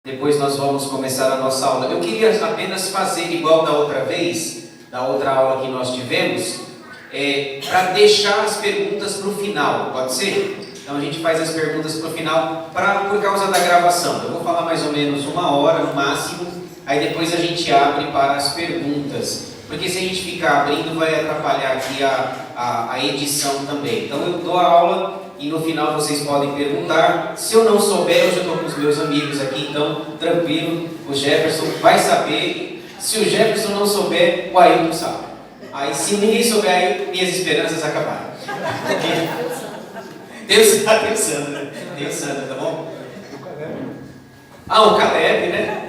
Depois nós vamos começar a nossa aula. Eu queria apenas fazer igual da outra vez, da outra aula que nós tivemos, para deixar as perguntas para o final, pode ser? Então a gente faz as perguntas para o final por causa da gravação. Eu vou falar mais ou menos 1 hora no máximo, aí depois a gente abre para as perguntas. Porque se a gente ficar abrindo vai atrapalhar aqui a edição também. Então eu dou a aula e no final vocês podem perguntar. Se eu não souber, eu já estou com os meus amigos aqui, então tranquilo, o Jefferson vai saber. Se o Jefferson não souber, o Ailton sabe. Aí se ninguém souber, aí minhas esperanças acabaram. Deus está pensando, Deus Sandra, tá bom? O Caleb, né?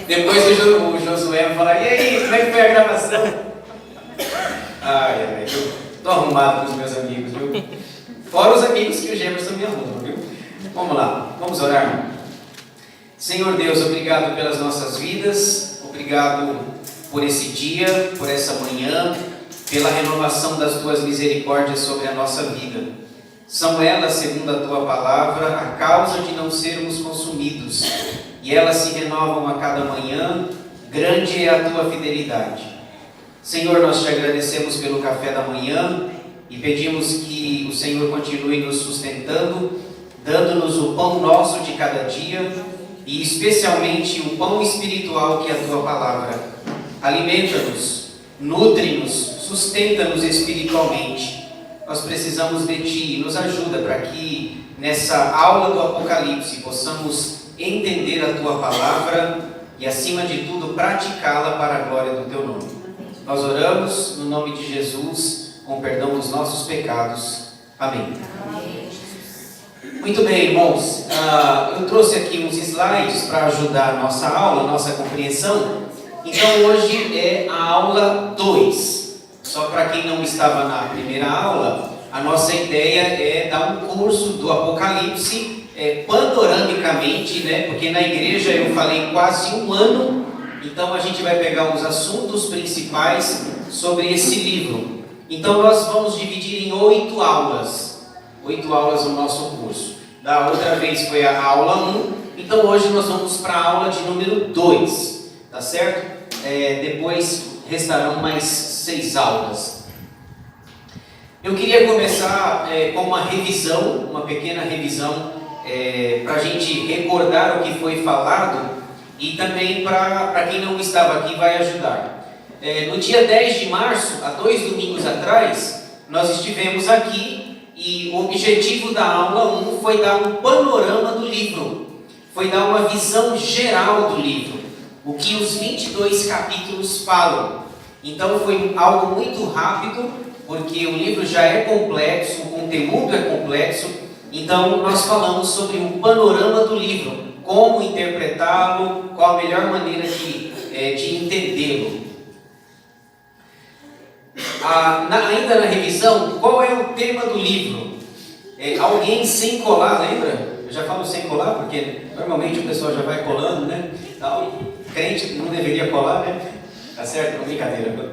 Depois o Josué vai falar, e aí, como é que foi a gravação? Eu tô arrumado com os meus amigos, viu? Fora os amigos que o Jefferson me arruma, viu? Vamos lá, vamos orar. Senhor Deus, obrigado pelas nossas vidas, obrigado por esse dia, por essa manhã, pela renovação das Tuas misericórdias sobre a nossa vida. São elas, segundo a Tua palavra, a causa de não sermos consumidos, e elas se renovam a cada manhã. Grande é a Tua fidelidade. Senhor, nós te agradecemos pelo café da manhã e pedimos que o Senhor continue nos sustentando, dando-nos o pão nosso de cada dia e especialmente o pão espiritual que é a Tua palavra. Alimenta-nos, nutre-nos, sustenta-nos espiritualmente. Nós precisamos de Ti, nos ajuda para que nessa aula do Apocalipse possamos entender a Tua palavra e, acima de tudo, praticá-la para a glória do Teu nome. Nós oramos no nome de Jesus, com perdão dos nossos pecados. Amém. Muito bem, irmãos. Eu trouxe aqui uns slides para ajudar a nossa aula, a nossa compreensão. Então, hoje é a aula 2. Só para quem não estava na primeira aula, a nossa ideia é dar um curso do Apocalipse panoramicamente, né? Porque na igreja eu falei quase 1 ano, então a gente vai pegar os assuntos principais sobre esse livro. Então nós vamos dividir em 8 aulas. 8 aulas no nosso curso. Da outra vez foi a aula 1, então hoje nós vamos para a aula de número 2, tá certo? Depois restarão mais 6 aulas. Eu queria começar com uma revisão, uma pequena revisão, para a gente recordar o que foi falado e também para quem não estava aqui vai ajudar. No dia 10 de março, há 2 domingos atrás, nós estivemos aqui e o objetivo da aula 1 foi dar um panorama do livro, foi dar uma visão geral do livro, o que os 22 capítulos falam. Então foi algo muito rápido, porque o livro já é complexo, o conteúdo é complexo. Então nós falamos sobre um panorama do livro, como interpretá-lo, qual a melhor maneira de entendê-lo. Ainda na revisão, qual é o tema do livro? Alguém sem colar, lembra? Eu já falo sem colar, porque normalmente o pessoal já vai colando, né? Então, crente não deveria colar, né? Tá certo? Não, brincadeira.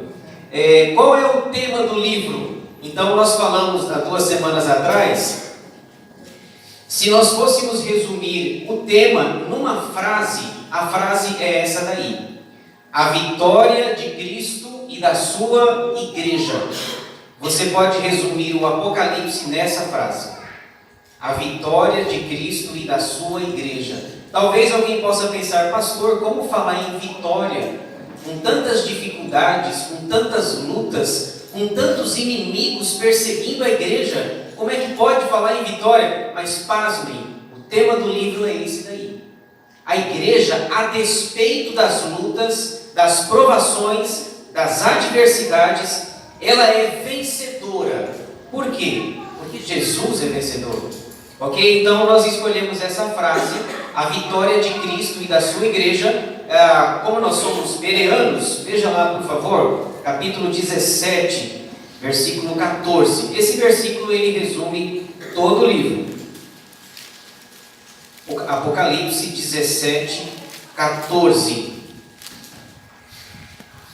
Qual é o tema do livro? Então nós falamos há 2 semanas atrás. Se nós fôssemos resumir o tema numa frase, a frase é essa daí: a vitória de Cristo e da sua igreja. Você pode resumir o Apocalipse nessa frase: a vitória de Cristo e da sua igreja. Talvez alguém possa pensar, pastor, como falar em vitória? Com tantas dificuldades, com tantas lutas, com tantos inimigos perseguindo a igreja, como é que pode falar em vitória? Mas pasmem, o tema do livro é esse daí. A igreja, a despeito das lutas, das provações, das adversidades, ela é vencedora. Por quê? Porque Jesus é vencedor. Ok? Então nós escolhemos essa frase, a vitória de Cristo e da sua igreja. Como nós somos bereanos, veja lá por favor, capítulo 17, versículo 14. Esse versículo ele resume todo o livro. Apocalipse 17, 14.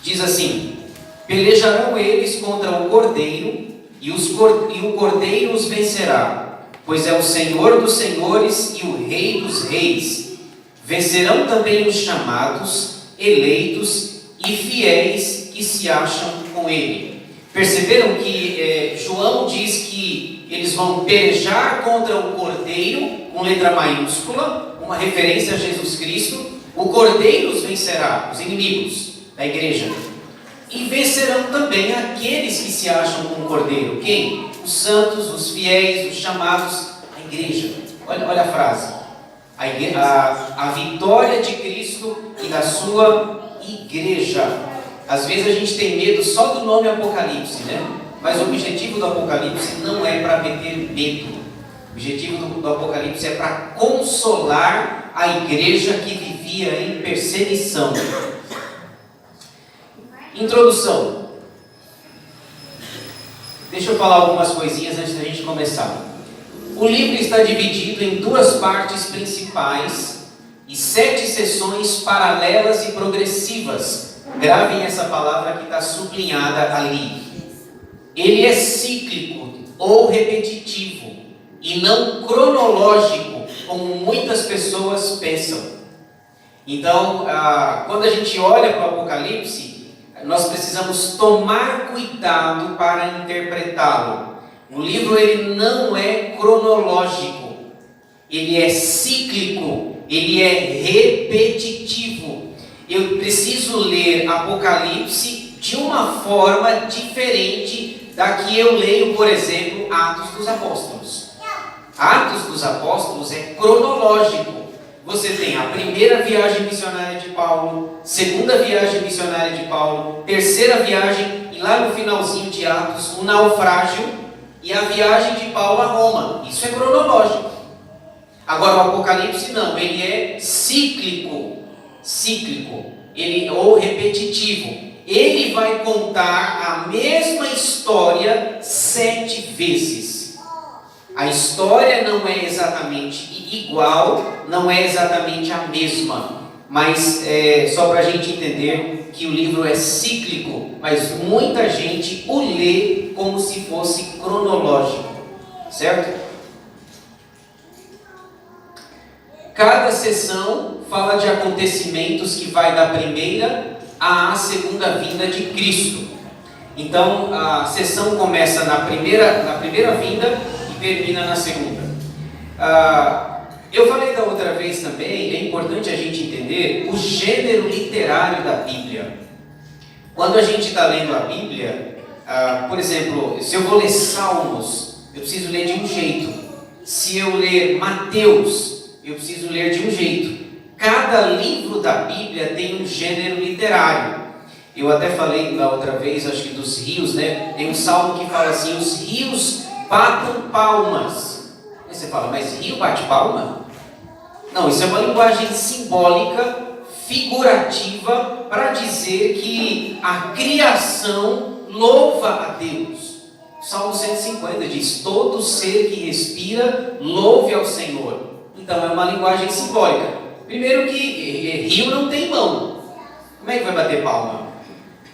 Diz assim: pelejarão eles contra o Cordeiro, e o Cordeiro os vencerá, pois é o Senhor dos senhores e o Rei dos reis, Vencerão também os chamados, eleitos e fiéis que se acham com ele. Perceberam que João diz que eles vão pelejar contra o Cordeiro, com letra maiúscula, uma referência a Jesus Cristo. O Cordeiro os vencerá, os inimigos da igreja. E vencerão também aqueles que se acham com o Cordeiro. Quem? Os santos, os fiéis, os chamados, a igreja. Olha a frase. A vitória de Cristo e da sua igreja. Às vezes a gente tem medo só do nome Apocalipse, né? Mas o objetivo do Apocalipse não é para meter medo. O objetivo do Apocalipse é para consolar a igreja que vivia em perseguição. Introdução. Deixa eu falar algumas coisinhas antes da gente começar. O livro está dividido em 2 partes principais e 7 seções paralelas e progressivas. Gravem essa palavra que está sublinhada ali. Ele é cíclico ou repetitivo e não cronológico, como muitas pessoas pensam. Então, quando a gente olha para o Apocalipse, nós precisamos tomar cuidado para interpretá-lo. O livro ele não é cronológico, ele é cíclico, ele é repetitivo. Eu preciso ler Apocalipse de uma forma diferente da que eu leio, por exemplo, Atos dos Apóstolos. Atos dos Apóstolos é cronológico. Você tem a primeira viagem missionária de Paulo, segunda viagem missionária de Paulo, terceira viagem e lá no finalzinho de Atos, o naufrágio e a viagem de Paulo a Roma. Isso é cronológico. Agora o Apocalipse não, ele é cíclico, ou repetitivo. Ele vai contar a mesma história 7 vezes. A história não é exatamente igual, não é exatamente a mesma, mas só para a gente entender que o livro é cíclico, mas muita gente o lê como se fosse cronológico, certo? Cada sessão fala de acontecimentos que vai da primeira à segunda vinda de Cristo. Então a sessão começa na primeira vinda e termina na segunda. Eu falei da outra vez também, é importante a gente entender o gênero literário da Bíblia. Quando a gente está lendo a Bíblia, por exemplo, se eu vou ler Salmos, eu preciso ler de um jeito. Se eu ler Mateus, eu preciso ler de um jeito. Cada livro da Bíblia tem um gênero literário. Eu até falei da outra vez, acho que dos rios, né? Tem um salmo que fala assim: os rios batam palmas. Aí você fala, mas rio bate palma? Não, isso é uma linguagem simbólica, figurativa, para dizer que a criação louva a Deus. Salmo 150 diz: todo ser que respira, louve ao Senhor. Então é uma linguagem simbólica. Primeiro que rio não tem mão. Como é que vai bater palma?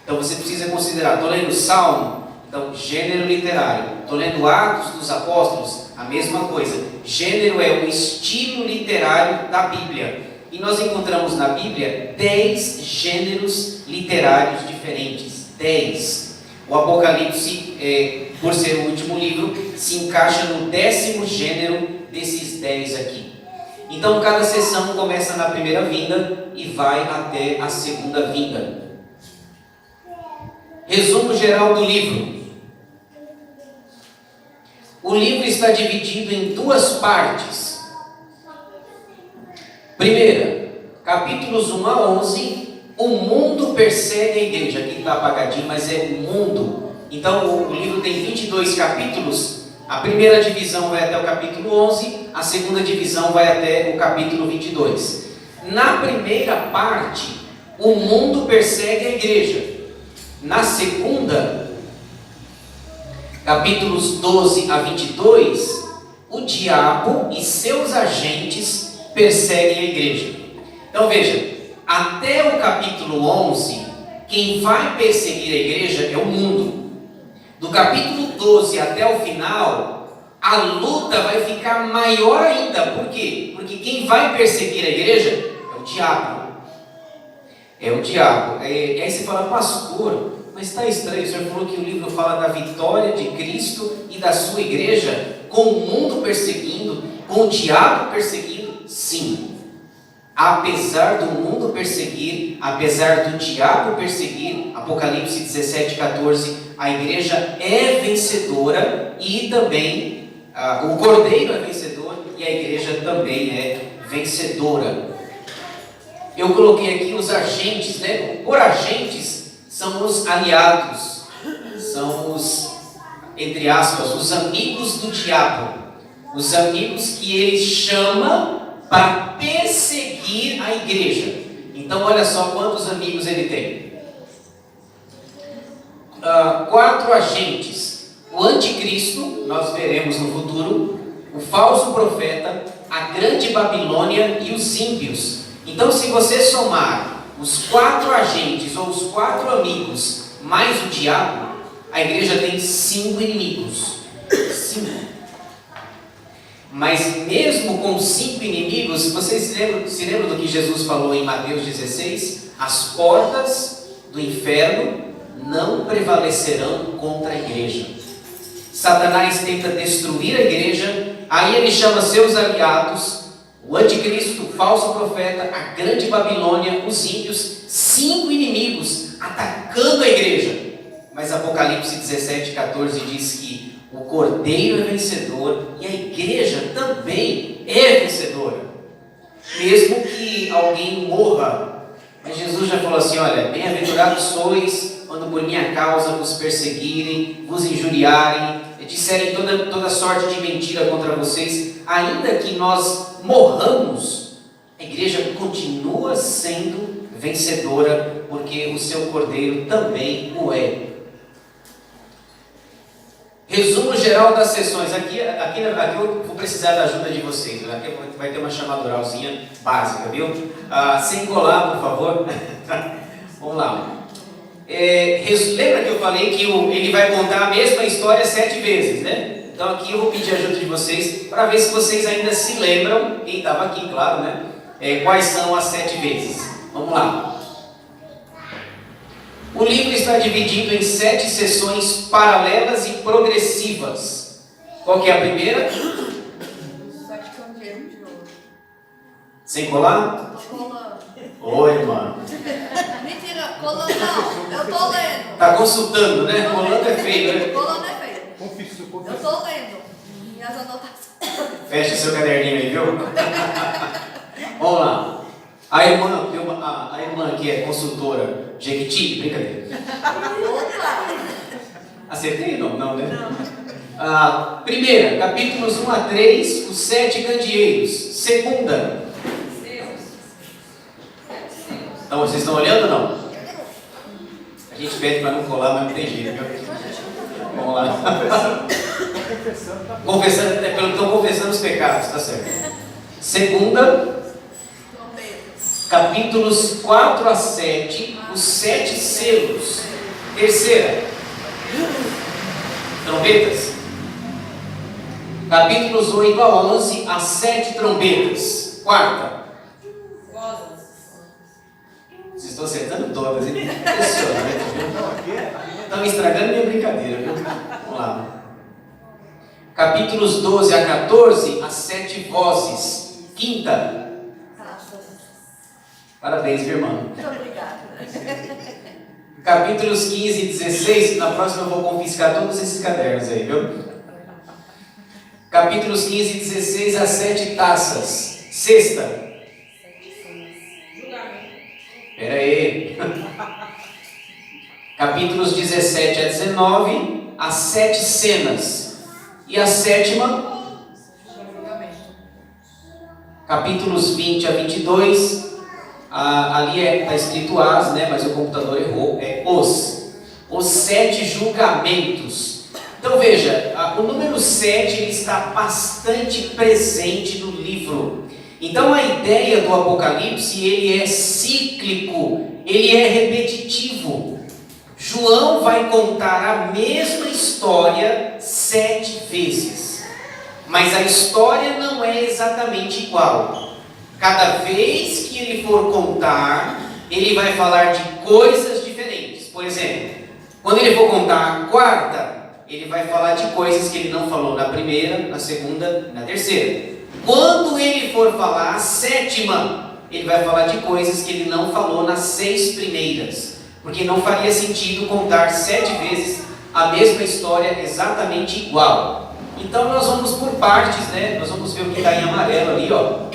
Então você precisa considerar, estou lendo Salmo, então gênero literário. Estou lendo Atos dos Apóstolos, a mesma coisa. Gênero é o estilo literário da Bíblia. E nós encontramos na Bíblia 10 gêneros literários diferentes. 10. O Apocalipse, por ser o último livro, se encaixa no 10º gênero desses 10 aqui. Então cada sessão começa na primeira vinda e vai até a segunda vinda. Resumo geral do livro. O livro está dividido em 2 partes. Primeira, capítulos 1 a 11, o mundo persegue a igreja. Aqui está apagadinho, mas é o mundo. Então o livro tem 22 capítulos. A primeira divisão vai até o capítulo 11, a segunda divisão vai até o capítulo 22. Na primeira parte, o mundo persegue a igreja. Na segunda, capítulos 12 a 22, o diabo e seus agentes perseguem a igreja. Então veja, até o capítulo 11, quem vai perseguir a igreja é o mundo. Do capítulo 12 até o final, a luta vai ficar maior ainda. Por quê? Porque quem vai perseguir a igreja diabo. É o diabo. E aí você fala, pastor, mas está estranho, o senhor falou que o livro fala da vitória de Cristo e da sua igreja, com o mundo perseguindo, com o diabo perseguindo. Sim, apesar do mundo perseguir, apesar do diabo perseguir, Apocalipse 17:14, a igreja é vencedora e também o cordeiro é vencedor e a igreja também é vencedora. Eu coloquei aqui os agentes, né? Por agentes são os aliados, são os, entre aspas, os amigos do diabo, os amigos que ele chama para perseguir a igreja. Então olha só quantos amigos ele tem. 4 agentes: o anticristo, nós veremos no futuro, o falso profeta, a grande Babilônia e os ímpios. Então, se você somar os 4 agentes ou os 4 amigos mais o diabo, a igreja tem 5 inimigos. 5. Mas mesmo com 5 inimigos, vocês se lembram do que Jesus falou em Mateus 16? As portas do inferno não prevalecerão contra a igreja. Satanás tenta destruir a igreja, aí ele chama seus aliados, o anticristo, o falso profeta, a grande Babilônia, os ímpios, 5 inimigos atacando a igreja. Mas Apocalipse 17:14 diz que o cordeiro é vencedor e a igreja também é vencedora. Mesmo que alguém morra, mas Jesus já falou assim, olha, bem-aventurados sois quando por minha causa vos perseguirem, vos injuriarem, disserem toda sorte de mentira contra vocês, ainda que nós morramos, a igreja continua sendo vencedora, porque o seu cordeiro também o é. Resumo geral das sessões. Aqui eu vou precisar da ajuda de vocês. Aqui vai ter uma chamadoralzinha básica, viu? Sem colar, por favor. Vamos lá. Lembra que eu falei que ele vai contar a mesma história 7 vezes, né? Então aqui eu vou pedir a ajuda de vocês para ver se vocês ainda se lembram, quem estava aqui, claro, né? Quais são as 7 vezes. Vamos lá. O livro está dividido em 7 sessões paralelas e progressivas. Qual que é a primeira? 7 candeeiros de ouro. Sem colar? Colando. Oi, mano. Mentira, colando não. Eu tô lendo. Tá consultando, né? Colando é feio, né? Colando é feio. Confissão. Eu tô lendo. Minhas anotações. Fecha seu caderninho aí, viu? Vamos lá. A irmã que é consultora Jequiti, brincadeira. Opa! Acertei? Não, né? Primeira, capítulos 1-3, os 7 candeeiros. Segunda. Então, vocês estão olhando ou não? A gente pede para não colar, mas não tem jeito, viu? Vamos lá. Estão confessando os pecados, tá certo. Segunda, capítulos 4-7, os 7 selos. Terceira, trombetas. Capítulos 8-11, as 7 trombetas. Quarta, vocês estão acertando todas, hein? Impressionante, viu? Estão estragando minha brincadeira, viu? Vamos lá. Capítulos 12-14, as 7 vozes. Quinta. Parabéns, minha irmã. Muito obrigada. Capítulos 15 e 16, na próxima eu vou confiscar todos esses cadernos aí, viu? Capítulos 15 e 16, as 7 taças. Sexta. Espera aí. Capítulos 17 a 19, as 7 cenas. E a sétima, capítulos 20 a 22, ali está escrito as, né, mas o computador errou, é os 7 julgamentos. Então veja, o número 7 ele está bastante presente no livro. Então a ideia do Apocalipse, ele é cíclico, ele é repetitivo. João vai contar a mesma história 7 vezes, mas a história não é exatamente igual. Cada vez que ele for contar, ele vai falar de coisas diferentes. Por exemplo, quando ele for contar a quarta, ele vai falar de coisas que ele não falou na primeira, na segunda e na terceira. Quando ele for falar a sétima, ele vai falar de coisas que ele não falou nas 6 primeiras. Porque não faria sentido contar 7 vezes a mesma história exatamente igual. Então nós vamos por partes, né? Nós vamos ver o que está em amarelo ali, ó.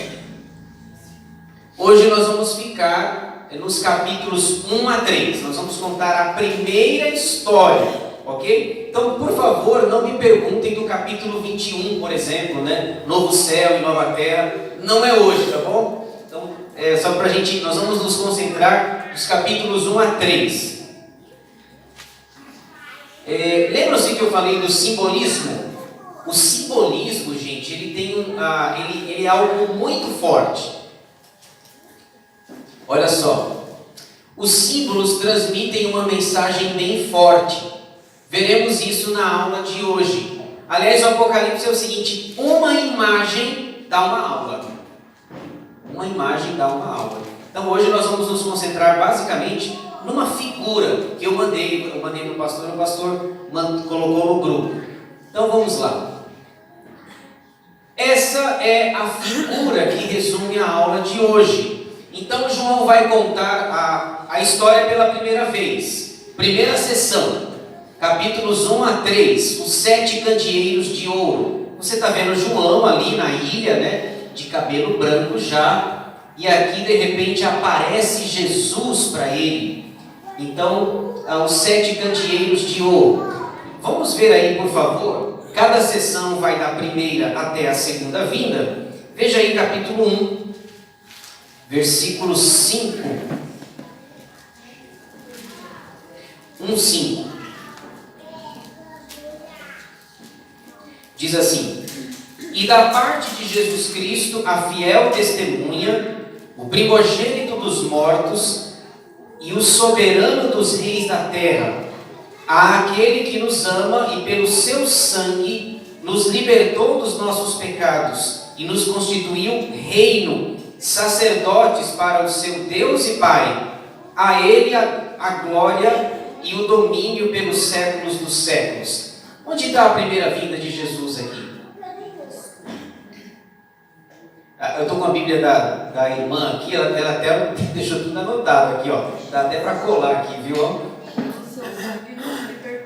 Hoje nós vamos ficar nos capítulos 1 a 3. Nós vamos contar a primeira história, ok? Então, por favor, não me perguntem do capítulo 21, por exemplo, né? Novo céu e nova terra. Não é hoje, tá bom? Então, só pra gente, nós vamos nos concentrar nos capítulos 1 a 3. Lembram-se que eu falei do simbolismo? O simbolismo, gente, ele tem ele é algo muito forte. Olha só, os símbolos transmitem uma mensagem bem forte. Veremos isso na aula de hoje. Aliás, o Apocalipse é o seguinte: uma imagem dá uma aula. Uma imagem dá uma aula. Então hoje nós vamos nos concentrar basicamente numa figura que eu mandei para o pastor colocou no grupo. Então vamos lá. Essa é a figura que resume a aula de hoje. Então João vai contar a história pela primeira vez. Primeira sessão, capítulos 1 a 3, os 7 candeeiros de ouro. Você está vendo João ali na ilha, né, de cabelo branco já, e aqui de repente aparece Jesus para ele. Então, os 7 candeeiros de ouro. Vamos ver aí, por favor. Cada sessão vai da primeira até a segunda vinda. Veja aí capítulo 1, versículo 5. 1:5. Diz assim: e da parte de Jesus Cristo, a fiel testemunha, o primogênito dos mortos e o soberano dos reis da terra, a aquele que nos ama e pelo seu sangue nos libertou dos nossos pecados e nos constituiu reino, sacerdotes para o seu Deus e Pai. A ele a glória e o domínio pelos séculos dos séculos. Onde está a primeira vinda de Jesus aqui? Eu estou com a Bíblia da irmã aqui, ela até deixou tudo anotado aqui, ó. Dá até para colar aqui, viu?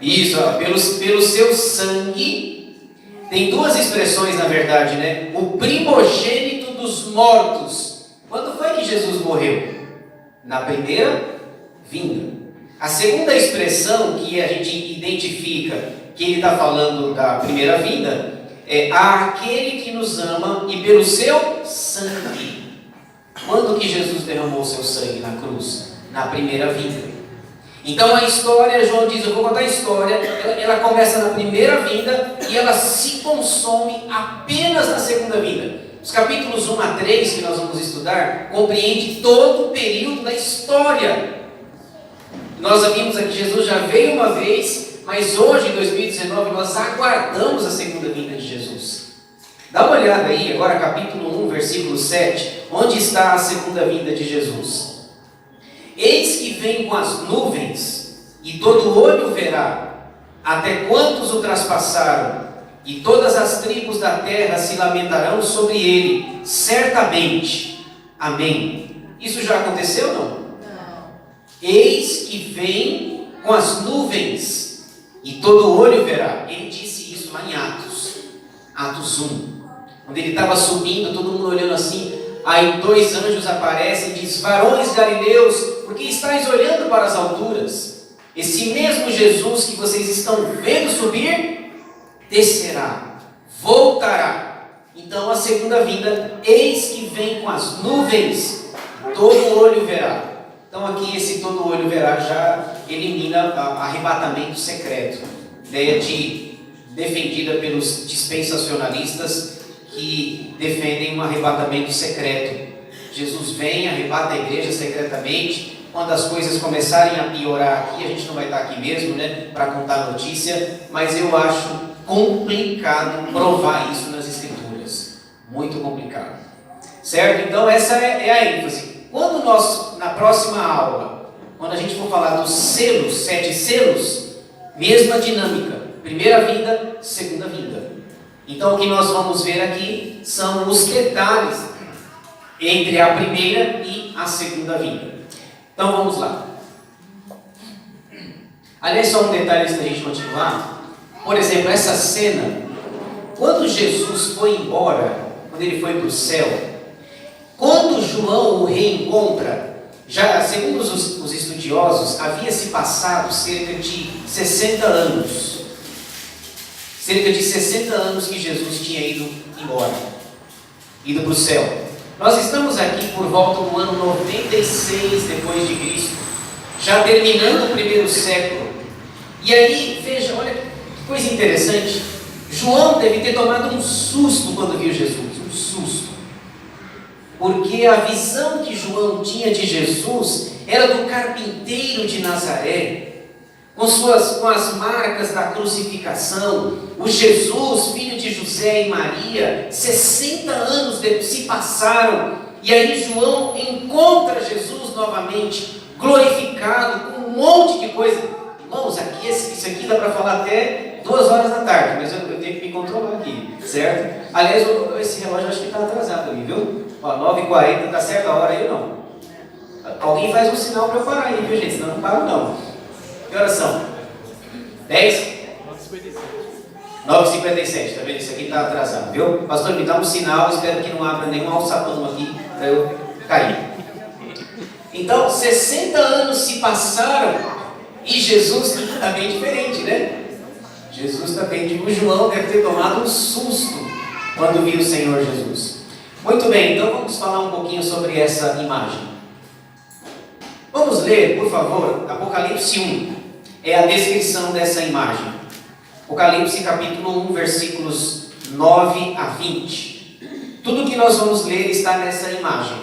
Isso, ó, pelo seu sangue. Tem 2 expressões, na verdade, né? O primogênito dos mortos. Quando foi que Jesus morreu? Na primeira vinda. A segunda expressão que a gente identifica que ele está falando da primeira vinda é aquele que nos ama e pelo seu sangue. Quando que Jesus derramou seu sangue na cruz? Na primeira vinda. Então a história, João diz, eu vou contar a história, ela começa na primeira vinda e ela se consome apenas na segunda vinda. Os capítulos 1 a 3 que nós vamos estudar compreende todo o período da história. Nós vimos aqui que Jesus já veio uma vez, mas hoje, em 2019, nós aguardamos a segunda vinda de Jesus. Dá uma olhada aí, agora capítulo 1, versículo 7, onde está a segunda vinda de Jesus? Eis que vem com as nuvens, e todo olho verá, até quantos o traspassaram, e todas as tribos da terra se lamentarão sobre ele, certamente. Amém. Isso já aconteceu ou não? Não. Eis que vem com as nuvens, e todo olho verá. Ele disse isso lá em Atos 1. Quando ele estava subindo, todo mundo olhando assim, aí 2 anjos aparecem e diz: varões galileus, por que estáis olhando para as alturas? Esse mesmo Jesus que vocês estão vendo subir, descerá, voltará. Então a segunda vinda, eis que vem com as nuvens, todo olho verá. Então aqui esse todo olho verá já elimina arrebatamento secreto. Ideia defendida pelos dispensacionalistas que defendem um arrebatamento secreto. Jesus vem, arrebata a igreja secretamente. Quando as coisas começarem a piorar aqui, a gente não vai estar aqui mesmo, né, para contar a notícia, mas eu acho complicado provar isso nas Escrituras. Muito complicado. Certo? Então essa é a ênfase. Quando nós, na próxima aula, quando a gente for falar dos selos, 7 selos, mesma dinâmica. Primeira vinda, segunda vinda. Então o que nós vamos ver aqui são os detalhes entre a primeira e a segunda vinda. Então vamos lá. Aliás, só um detalhe antes da gente continuar. Por exemplo, essa cena, quando Jesus foi embora, quando ele foi para o céu, quando João o reencontra, já segundo os estudiosos, havia se passado cerca de 60 anos. Cerca de 60 anos que Jesus tinha ido embora, ido para o céu. Nós estamos aqui por volta do ano 96 depois de Cristo, já terminando o primeiro século. E aí, veja, olha que coisa interessante. João deve ter tomado um susto quando viu Jesus, um susto. Porque a visão que João tinha de Jesus era do carpinteiro de Nazaré, com as marcas da crucificação, o Jesus, filho de José e Maria. 60 anos se passaram, e aí João encontra Jesus novamente, glorificado, com um monte de coisa. Irmãos, aqui, isso aqui dá para falar até 2 horas da tarde, mas eu tenho que me controlar aqui, certo? Aliás, esse relógio eu acho que está atrasado ali, viu? Ó, 9h40, está certa a hora aí ou não? Alguém faz um sinal para eu parar aí, viu, gente? Senão eu não paro não. Que horas são? 10? 9h57, tá vendo? Isso aqui está atrasado, viu? Pastor, me dá um sinal, espero que não abra nenhum alçapão aqui para eu cair. Então, 60 anos se passaram e Jesus está bem diferente, né? Jesus está bem diferente. O João deve ter tomado um susto quando viu o Senhor Jesus. Muito bem, então vamos falar um pouquinho sobre essa imagem. Vamos ler, por favor, Apocalipse 1. É a descrição dessa imagem. Apocalipse capítulo 1, versículos 9 a 20. Tudo que nós vamos ler está nessa imagem.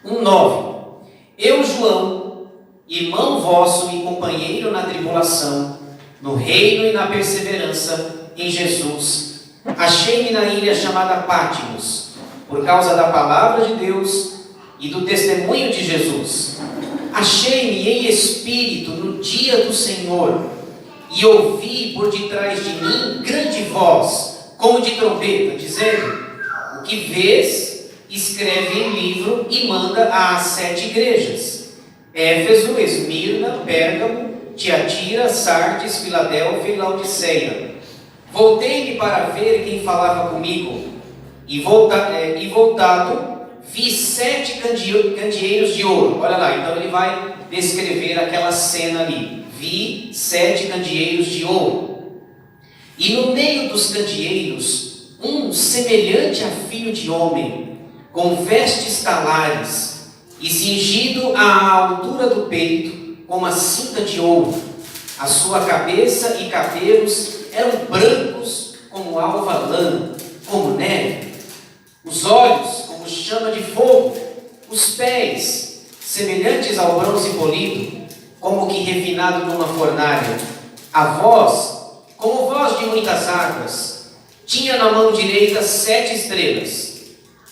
1:9. Eu, João, irmão vosso e companheiro na tribulação, no reino e na perseverança em Jesus, achei-me na ilha chamada Patmos, por causa da palavra de Deus e do testemunho de Jesus. Achei-me em espírito no dia do Senhor, e ouvi por detrás de mim grande voz, como de trombeta, dizendo: o que vês, escreve em livro e manda às 7 igrejas: Éfeso, Esmirna, Pérgamo, Tiatira, Sardes, Filadélfia e Laodiceia. Voltei-me para ver quem falava comigo, e voltado, vi 7 candeeiros de ouro. Olha lá, então ele vai descrever aquela cena ali. Vi 7 candeeiros de ouro. E no meio dos candeeiros, um semelhante a filho de homem, com vestes talares, e cingido à altura do peito, com uma cinta de ouro. A sua cabeça e cabelos eram brancos como alva lã, como neve. Os olhos como chama de fogo. Os pés semelhantes ao bronze polido, como que refinado numa fornalha. A voz como voz de muitas águas. Tinha na mão direita 7 estrelas,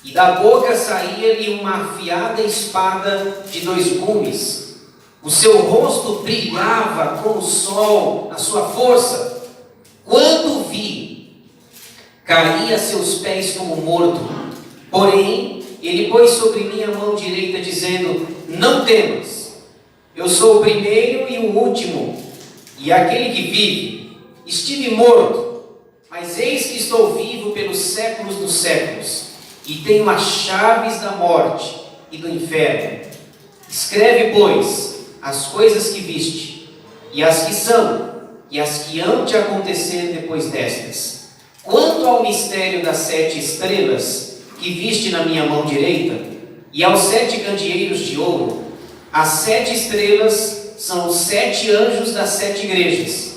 e da boca saía-lhe uma afiada espada de 2 gumes. O seu rosto brilhava como o sol na sua força. Quando vi, caí a seus pés como morto. Porém, ele pôs sobre mim a mão direita, dizendo: não temas, eu sou o primeiro e o último, e aquele que vive. Estive morto, mas eis que estou vivo pelos séculos dos séculos, e tenho as chaves da morte e do inferno. Escreve, pois, as coisas que viste, e as que são, e as que hão de acontecer depois destas. Quanto ao mistério das 7 estrelas que viste na minha mão direita, e aos 7 candeeiros de ouro, as 7 estrelas são os 7 anjos das 7 igrejas,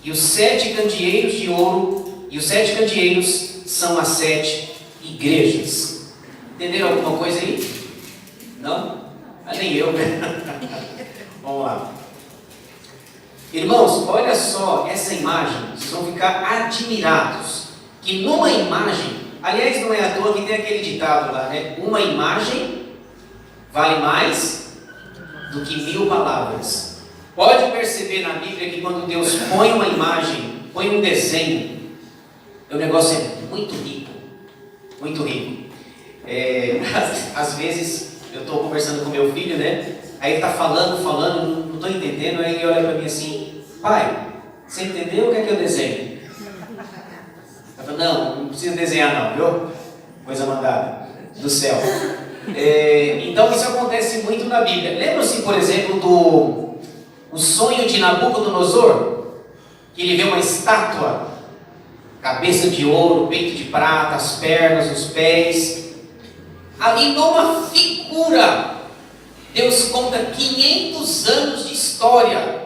e os 7 candeeiros de ouro, e os 7 candeeiros são as 7 igrejas. Entenderam alguma coisa aí? Não? Nem eu, né? Vamos lá. Irmãos, olha só essa imagem, vocês vão ficar admirados, que numa imagem, aliás, não é à toa que tem aquele ditado lá, né? Uma imagem vale mais do que 1000 palavras. Pode perceber na Bíblia que quando Deus põe uma imagem, põe um desenho, o negócio é muito rico, muito rico. Às vezes eu estou conversando com meu filho, né? Aí ele está falando, não estou entendendo, aí ele olha para mim assim: pai, você entendeu o que é que eu desenho? Eu falo: não precisa desenhar não, viu? Coisa mandada do céu. Então isso acontece muito na Bíblia. Lembra-se, por exemplo, do sonho de Nabucodonosor? Que ele vê uma estátua, cabeça de ouro, peito de prata, as pernas, os pés. Ali numa figura, Deus conta 500 anos de história.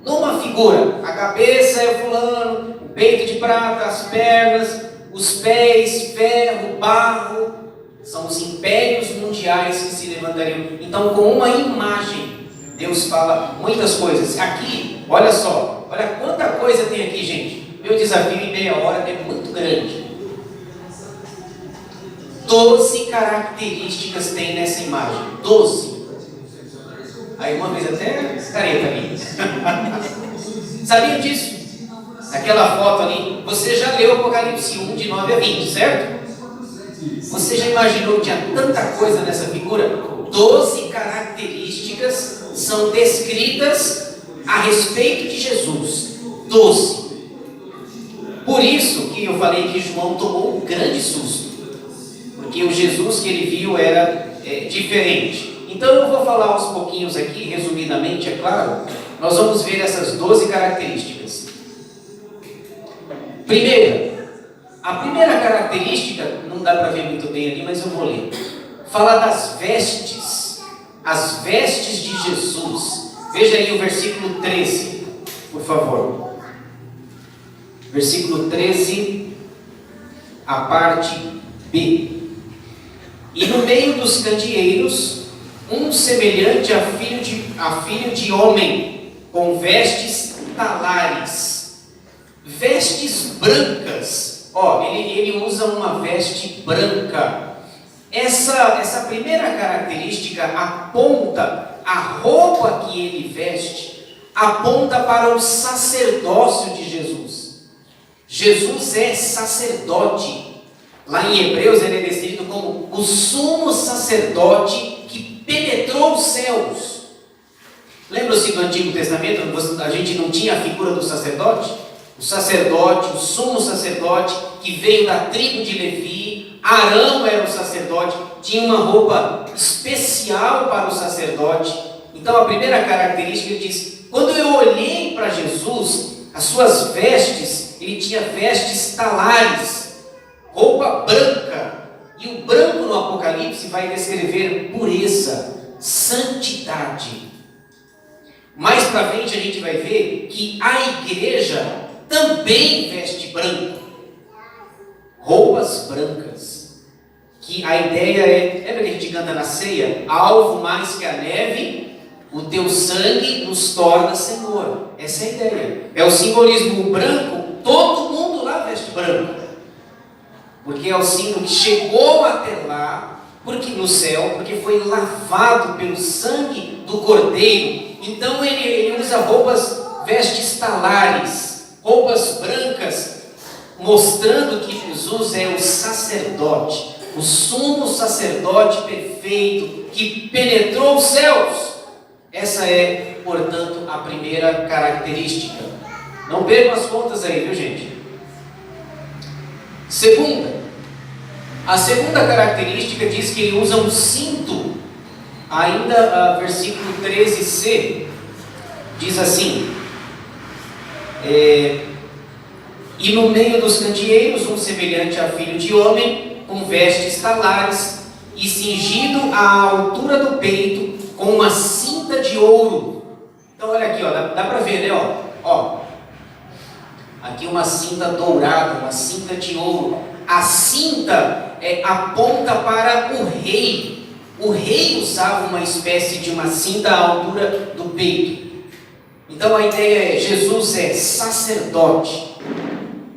Numa figura, a cabeça é o fulano, o peito de prata, as pernas, os pés, ferro, barro. São os impérios mundiais que se levantariam. Então, com uma imagem, Deus fala muitas coisas. Aqui, olha só, olha quanta coisa tem aqui, gente. Meu desafio em meia hora é muito grande. 12 características tem nessa imagem. 12. Aí uma vez até careta ali. Sabiam disso? Naquela foto ali, você já leu Apocalipse 1, de 9 a 20, certo? Você já imaginou que tinha tanta coisa nessa figura? 12 características são descritas a respeito de Jesus. 12. Por isso que eu falei que João tomou um grande susto. Porque o Jesus que ele viu era diferente. Então eu vou falar aos pouquinhos aqui, resumidamente, é claro. Nós vamos ver essas 12 características. A primeira característica, não dá para ver muito bem ali, mas eu vou ler. Fala das vestes, as vestes de Jesus. Veja aí o versículo 13, por favor. Versículo 13, a parte B. E no meio dos candeeiros, um semelhante a filho de homem, com vestes talares, vestes brancas. Ele usa uma veste branca. Essa primeira característica aponta, a roupa que ele veste, aponta para o sacerdócio de Jesus. Jesus é sacerdote. Lá em Hebreus ele é descrito como o sumo sacerdote que penetrou os céus. Lembra-se do Antigo Testamento? A gente não tinha a figura do sacerdote? O sacerdote, o sumo sacerdote, que veio da tribo de Levi. Arão era o sacerdote, tinha uma roupa especial para o sacerdote. Então a primeira característica, ele diz: quando eu olhei para Jesus, as suas vestes, ele tinha vestes talares, roupa branca. E o branco no Apocalipse vai descrever pureza, santidade. Mais para frente a gente vai ver que a igreja também veste branco, roupas brancas, que a ideia é, lembra que a gente canta na ceia? Alvo mais que a neve, o teu sangue nos torna Senhor. Essa é a ideia, é o simbolismo branco. Todo mundo lá veste branco, porque é o símbolo que chegou até lá, porque no céu, porque foi lavado pelo sangue do Cordeiro. Então ele usa vestes talares, roupas brancas, mostrando que Jesus é o sacerdote, o sumo sacerdote perfeito, que penetrou os céus. Essa é, portanto, a primeira característica. Não percam as contas aí, viu, gente? A segunda característica diz que ele usa um cinto. Ainda versículo 13c diz assim: e no meio dos candeeiros um semelhante a filho de homem, com vestes talares e cingido à altura do peito com uma cinta de ouro. Então olha aqui, dá para ver, né? Aqui uma cinta dourada, uma cinta de ouro. A cinta aponta para o rei. O rei usava uma espécie de uma cinta à altura do peito. Então a ideia é: Jesus é sacerdote,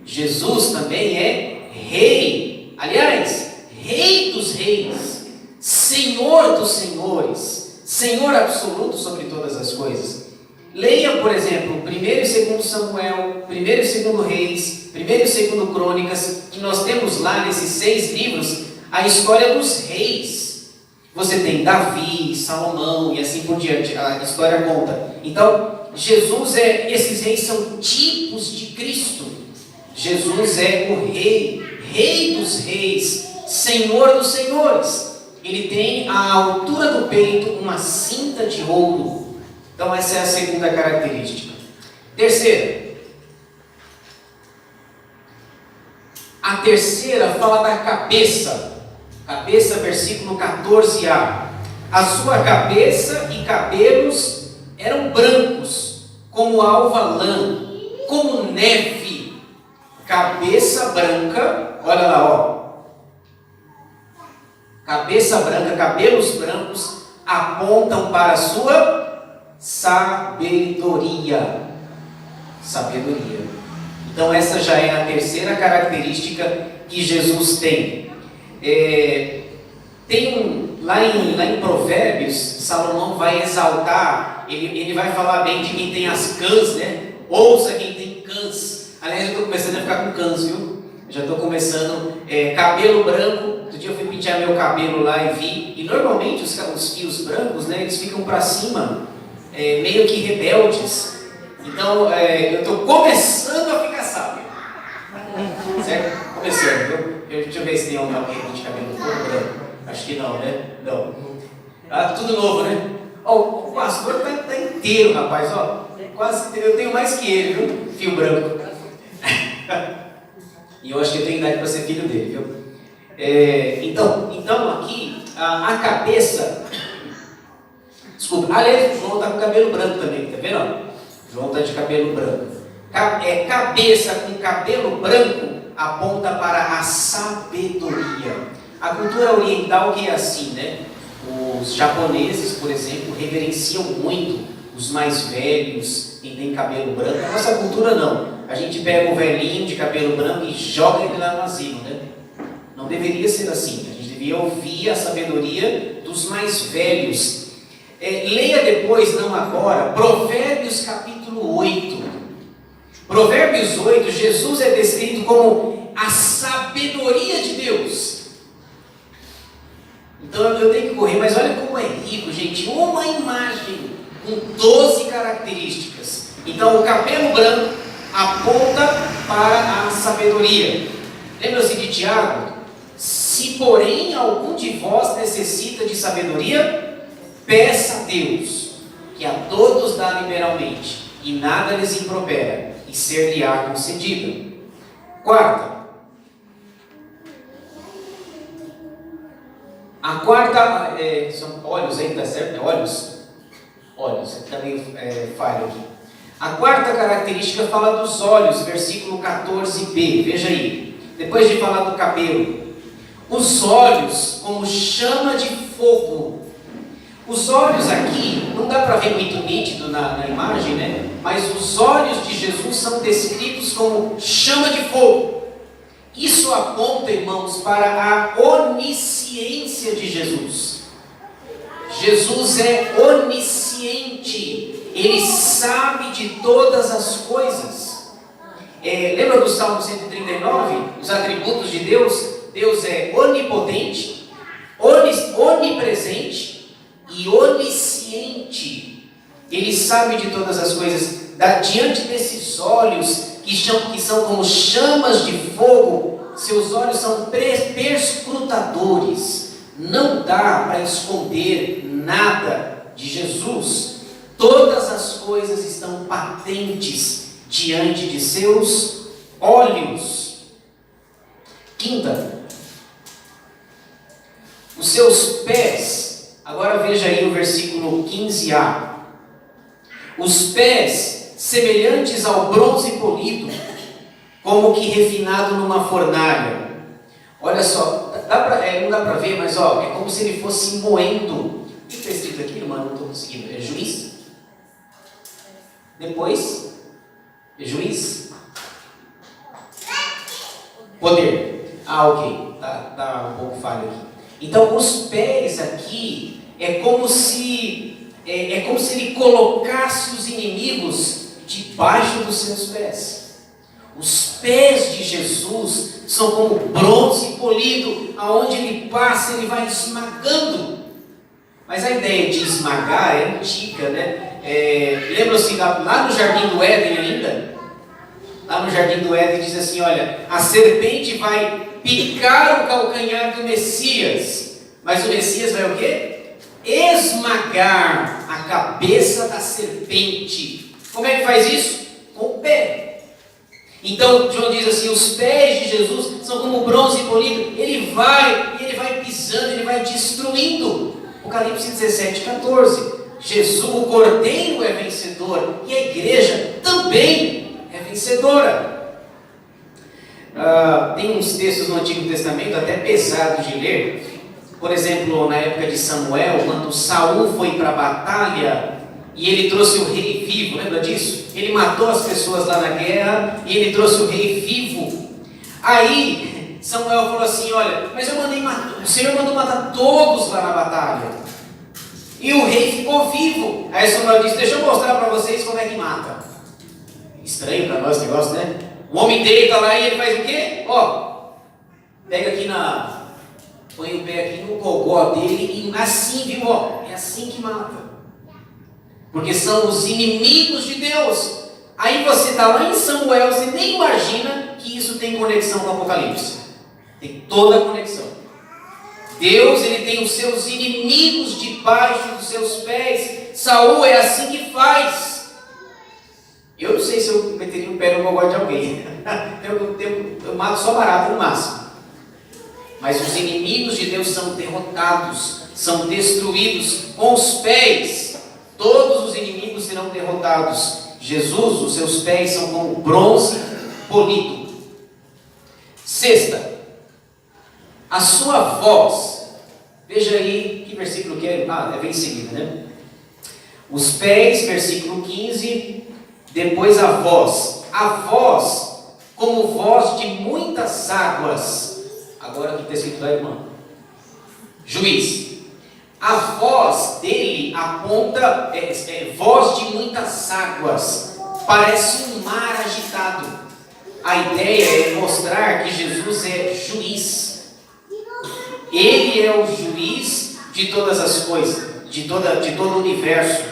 Jesus também é rei. Aliás, rei dos reis, Senhor dos senhores, Senhor absoluto sobre todas as coisas. Leia, por exemplo, 1 e 2 Samuel, 1 e 2 Reis, 1 e 2 Crônicas, que nós temos lá nesses 6 livros a história dos reis. Você tem Davi, Salomão e assim por diante, a história conta. Então, esses reis são tipos de Cristo. Jesus é o rei, rei dos reis, Senhor dos senhores. Ele tem à altura do peito uma cinta de ouro. Então essa é a segunda característica. Terceira. A terceira fala da cabeça. Cabeça, versículo 14a. A sua cabeça e cabelos eram brancos, como alva lã, como neve. Cabeça branca, olha lá, ó. Cabeça branca, cabelos brancos apontam para a sua sabedoria. Sabedoria. Então essa já é a terceira característica que Jesus tem. Lá em Provérbios, Salomão vai exaltar, ele vai falar bem de quem tem as cãs, né? Ouça quem tem cãs. Aliás, eu estou começando a ficar com cãs, viu? Já estou começando, cabelo branco. Outro dia eu fui pentear meu cabelo lá e vi, e normalmente os fios brancos, né, eles ficam para cima, meio que rebeldes. Então, eu estou começando a ficar sábio. Certo? Começando, viu? Deixa eu ver se tem alguém de cabelo todo branco. Acho que não, né? Não. Tudo novo, né? O pastor está inteiro, rapaz. Ó, quase, eu tenho mais que ele, viu? Fio branco. E eu acho que eu tenho idade para ser filho dele, viu? Então aqui, a cabeça... Desculpa, aliás, o João está com cabelo branco também, tá vendo? O João está de cabelo branco. Cabeça com cabelo branco aponta para a sabedoria. A cultura oriental que é assim, né? Os japoneses, por exemplo, reverenciam muito os mais velhos, quem tem cabelo branco. A nossa cultura não. A gente pega o velhinho de cabelo branco e joga ele lá no asilo, né? Não deveria ser assim. A gente deveria ouvir a sabedoria dos mais velhos. Leia depois, não agora, Provérbios capítulo 8. Provérbios 8, Jesus é descrito como a sabedoria de Deus. Então eu tenho que correr, mas olha como é rico, gente. Uma imagem com 12 características. Então o cabelo branco aponta para a sabedoria. Lembra-se de Tiago? Se porém algum de vós necessita de sabedoria, peça a Deus, que a todos dá liberalmente, e nada lhes impropera, e ser-lhe-á concedida. Quarta. A quarta, são olhos aí, tá certo? Olhos, também falha aqui. A quarta característica fala dos olhos, versículo 14b, veja aí. Depois de falar do cabelo, os olhos como chama de fogo. Os olhos aqui, não dá para ver muito nítido na imagem, né? Mas os olhos de Jesus são descritos como chama de fogo. Isso aponta, irmãos, para a onisciência de Jesus. Jesus é onisciente. Ele sabe de todas as coisas. Lembra do Salmo 139? Os atributos de Deus? Deus é onipotente, onipresente e onisciente. Ele sabe de todas as coisas. Diante desses olhos que são como chamas de fogo, seus olhos são perscrutadores. Não dá para esconder nada de Jesus. Todas as coisas estão patentes diante de seus olhos. Quinta, os seus pés. Agora veja aí o versículo 15a. Os pés semelhantes ao bronze polido, como que refinado numa fornalha. Olha só, não dá para ver, mas é como se ele fosse moendo. O que está escrito aqui, irmão? Não estou conseguindo. É juiz? Depois, juiz? Poder. Ok, tá um pouco falho aqui. Então, os pés aqui é como se ele colocasse os inimigos debaixo dos seus pés. Os pés de Jesus são como bronze polido, aonde ele passa, ele vai esmagando. Mas a ideia de esmagar é antiga, né? Lembra-se lá no Jardim do Éden ainda? Lá no Jardim do Éden diz assim, olha, a serpente vai picar o calcanhar do Messias, mas o Messias vai o quê? Esmagar a cabeça da serpente. Como é que faz isso? Com o pé. Então João diz assim, os pés de Jesus são como bronze polido, ele vai pisando, ele vai destruindo. Apocalipse 17:14. Jesus, o Cordeiro é vencedor e a igreja também é vencedora. Tem uns textos no Antigo Testamento até pesados de ler. Por exemplo, na época de Samuel, quando Saul foi para a batalha e ele trouxe o rei vivo, lembra disso? Ele matou as pessoas lá na guerra e ele trouxe o rei vivo. Aí Samuel falou assim, olha, mas o Senhor mandou matar todos lá na batalha e o rei ficou vivo. Aí Samuel disse, deixa eu mostrar para vocês como é que mata. Estranho para nós esse negócio, né? O homem deita lá e ele faz o quê? Pega aqui põe o pé aqui no gogó dele e assim, viu? É assim que mata. Porque são os inimigos de Deus. Aí você está lá em Samuel, você nem imagina que isso tem conexão com o Apocalipse. Tem toda a conexão. Deus, ele tem os seus inimigos debaixo dos seus pés. Saul é assim que faz. Eu não sei se eu meteria o pé no gogó de alguém. Eu mato só barato no máximo. Mas os inimigos de Deus são derrotados, são destruídos com os pés. Todos os inimigos serão derrotados. Jesus, os seus pés são como bronze polido. Sexta, a sua voz. Veja aí que versículo que é. Vem em seguida, né? Os pés, versículo 15. Depois a voz. A voz, como voz de muitas águas. Agora aqui está escrito da irmã. Juiz. A voz dele aponta, voz de muitas águas. Parece um mar agitado. A ideia é mostrar que Jesus é juiz. Ele é o juiz de todas as coisas, de todo o universo.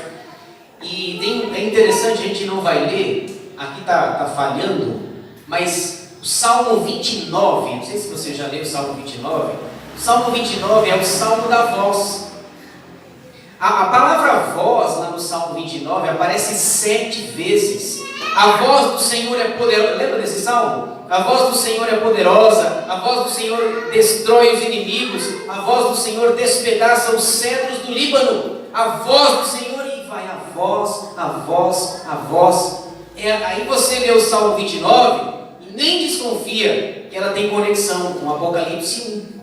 E é interessante, a gente não vai ler, aqui está falhando, mas o Salmo 29, não sei se você já leu o Salmo 29, o Salmo 29 é o Salmo da voz. A palavra voz lá no Salmo 29 aparece 7 vezes. A voz do Senhor é poderosa, lembra desse salmo? A voz do Senhor é poderosa, a voz do Senhor destrói os inimigos, a voz do Senhor despedaça os cedros do Líbano, a voz do Senhor, e vai a voz, a voz, a voz. Aí você lê o Salmo 29 e nem desconfia que ela tem conexão com Apocalipse 1.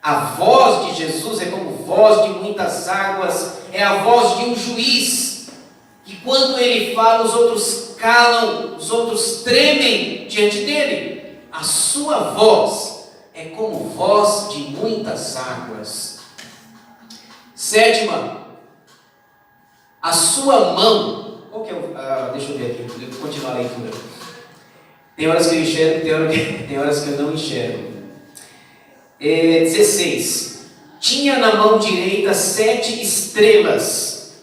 A voz de Jesus é como voz de muitas águas, é a voz de um juiz, que quando ele fala, os outros calam, os outros tremem diante dele. A sua voz é como voz de muitas águas. Sétima, a sua mão, qual que é deixa eu ver aqui, vou continuar a leitura. Tem horas que eu enxergo, tem horas que eu não enxergo. 16. Tinha na mão direita 7 estrelas.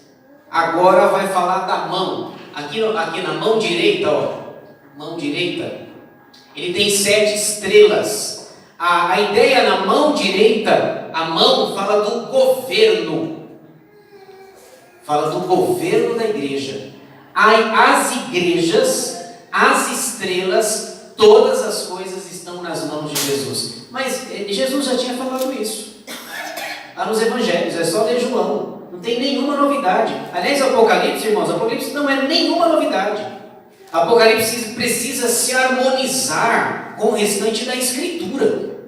Agora vai falar da mão. Aqui na mão direita, mão direita, ele tem 7 estrelas. A ideia na mão direita, a mão fala do governo. Fala do governo da igreja. As igrejas, as estrelas, todas as coisas estão nas mãos de Jesus. Mas Jesus já tinha falado isso lá nos evangelhos, é só ler João, não tem nenhuma novidade. Aliás, Apocalipse, irmãos, Apocalipse não é nenhuma novidade. Apocalipse precisa se harmonizar com o restante da Escritura.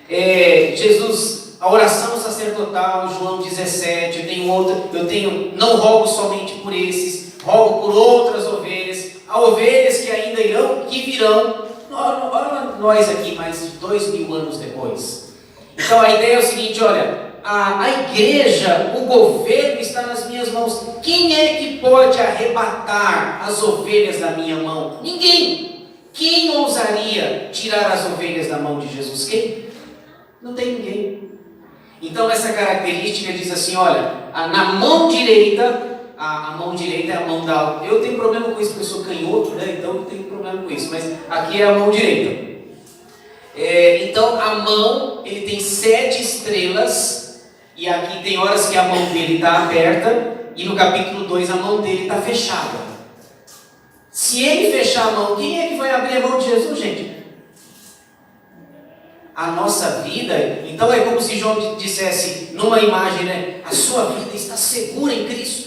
Jesus, a oração sacerdotal, João 17, eu tenho, não rogo somente por esses, rogo por outras ovelhas, há ovelhas que ainda virão, nós aqui mais de 2000 anos depois. Então a ideia é o seguinte, olha, a igreja, o governo está nas minhas mãos. Quem é que pode arrebatar as ovelhas da minha mão? Ninguém. Quem ousaria tirar as ovelhas da mão de Jesus? Quem? Não tem ninguém. Então essa característica diz assim, olha, na mão direita, a mão direita é a mão da... Eu tenho problema com isso porque eu sou canhoto, né? Então eu tenho problema com isso, mas aqui é a mão direita. Então a mão, ele tem 7 estrelas, e aqui tem horas que a mão dele está aberta, e no capítulo 2 a mão dele está fechada. Se ele fechar a mão, quem é que vai abrir a mão de Jesus, gente? A nossa vida. Então é como se João dissesse numa imagem, né? A sua vida está segura em Cristo.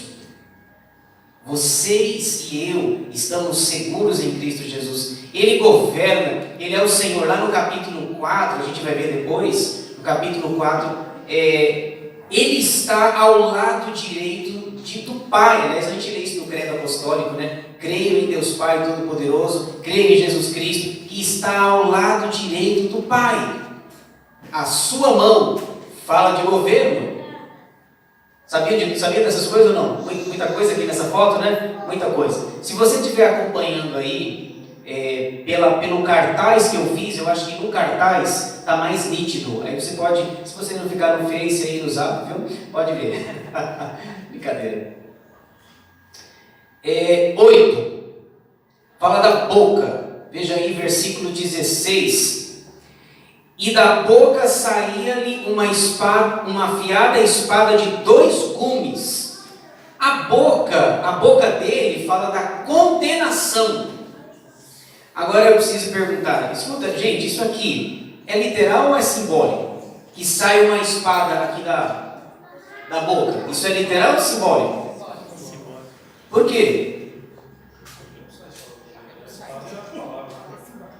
Vocês e eu estamos seguros em Cristo Jesus. Ele governa, Ele é o Senhor. Lá no capítulo 4, a gente vai ver depois, no capítulo 4, Ele está ao lado direito do Pai. Aliás, a gente lê isso no credo apostólico, né? Creio em Deus Pai Todo-Poderoso, creio em Jesus Cristo, que está ao lado direito do Pai. A sua mão fala de governo. Sabia dessas coisas ou não? Muita coisa aqui nessa foto, né? Muita coisa. Se você estiver acompanhando aí, pelo cartaz que eu fiz, eu acho que no cartaz está mais nítido. Aí você pode, se você não ficar no Face aí no Zap, viu? Pode ver. Brincadeira. 8. Fala da boca. Veja aí, versículo 16. E da boca saía-lhe uma afiada espada de 2 gumes. A boca dele fala da condenação. Agora eu preciso perguntar, escuta, gente, isso aqui é literal ou é simbólico? Que sai uma espada aqui da boca. Isso é literal ou simbólico? Por quê?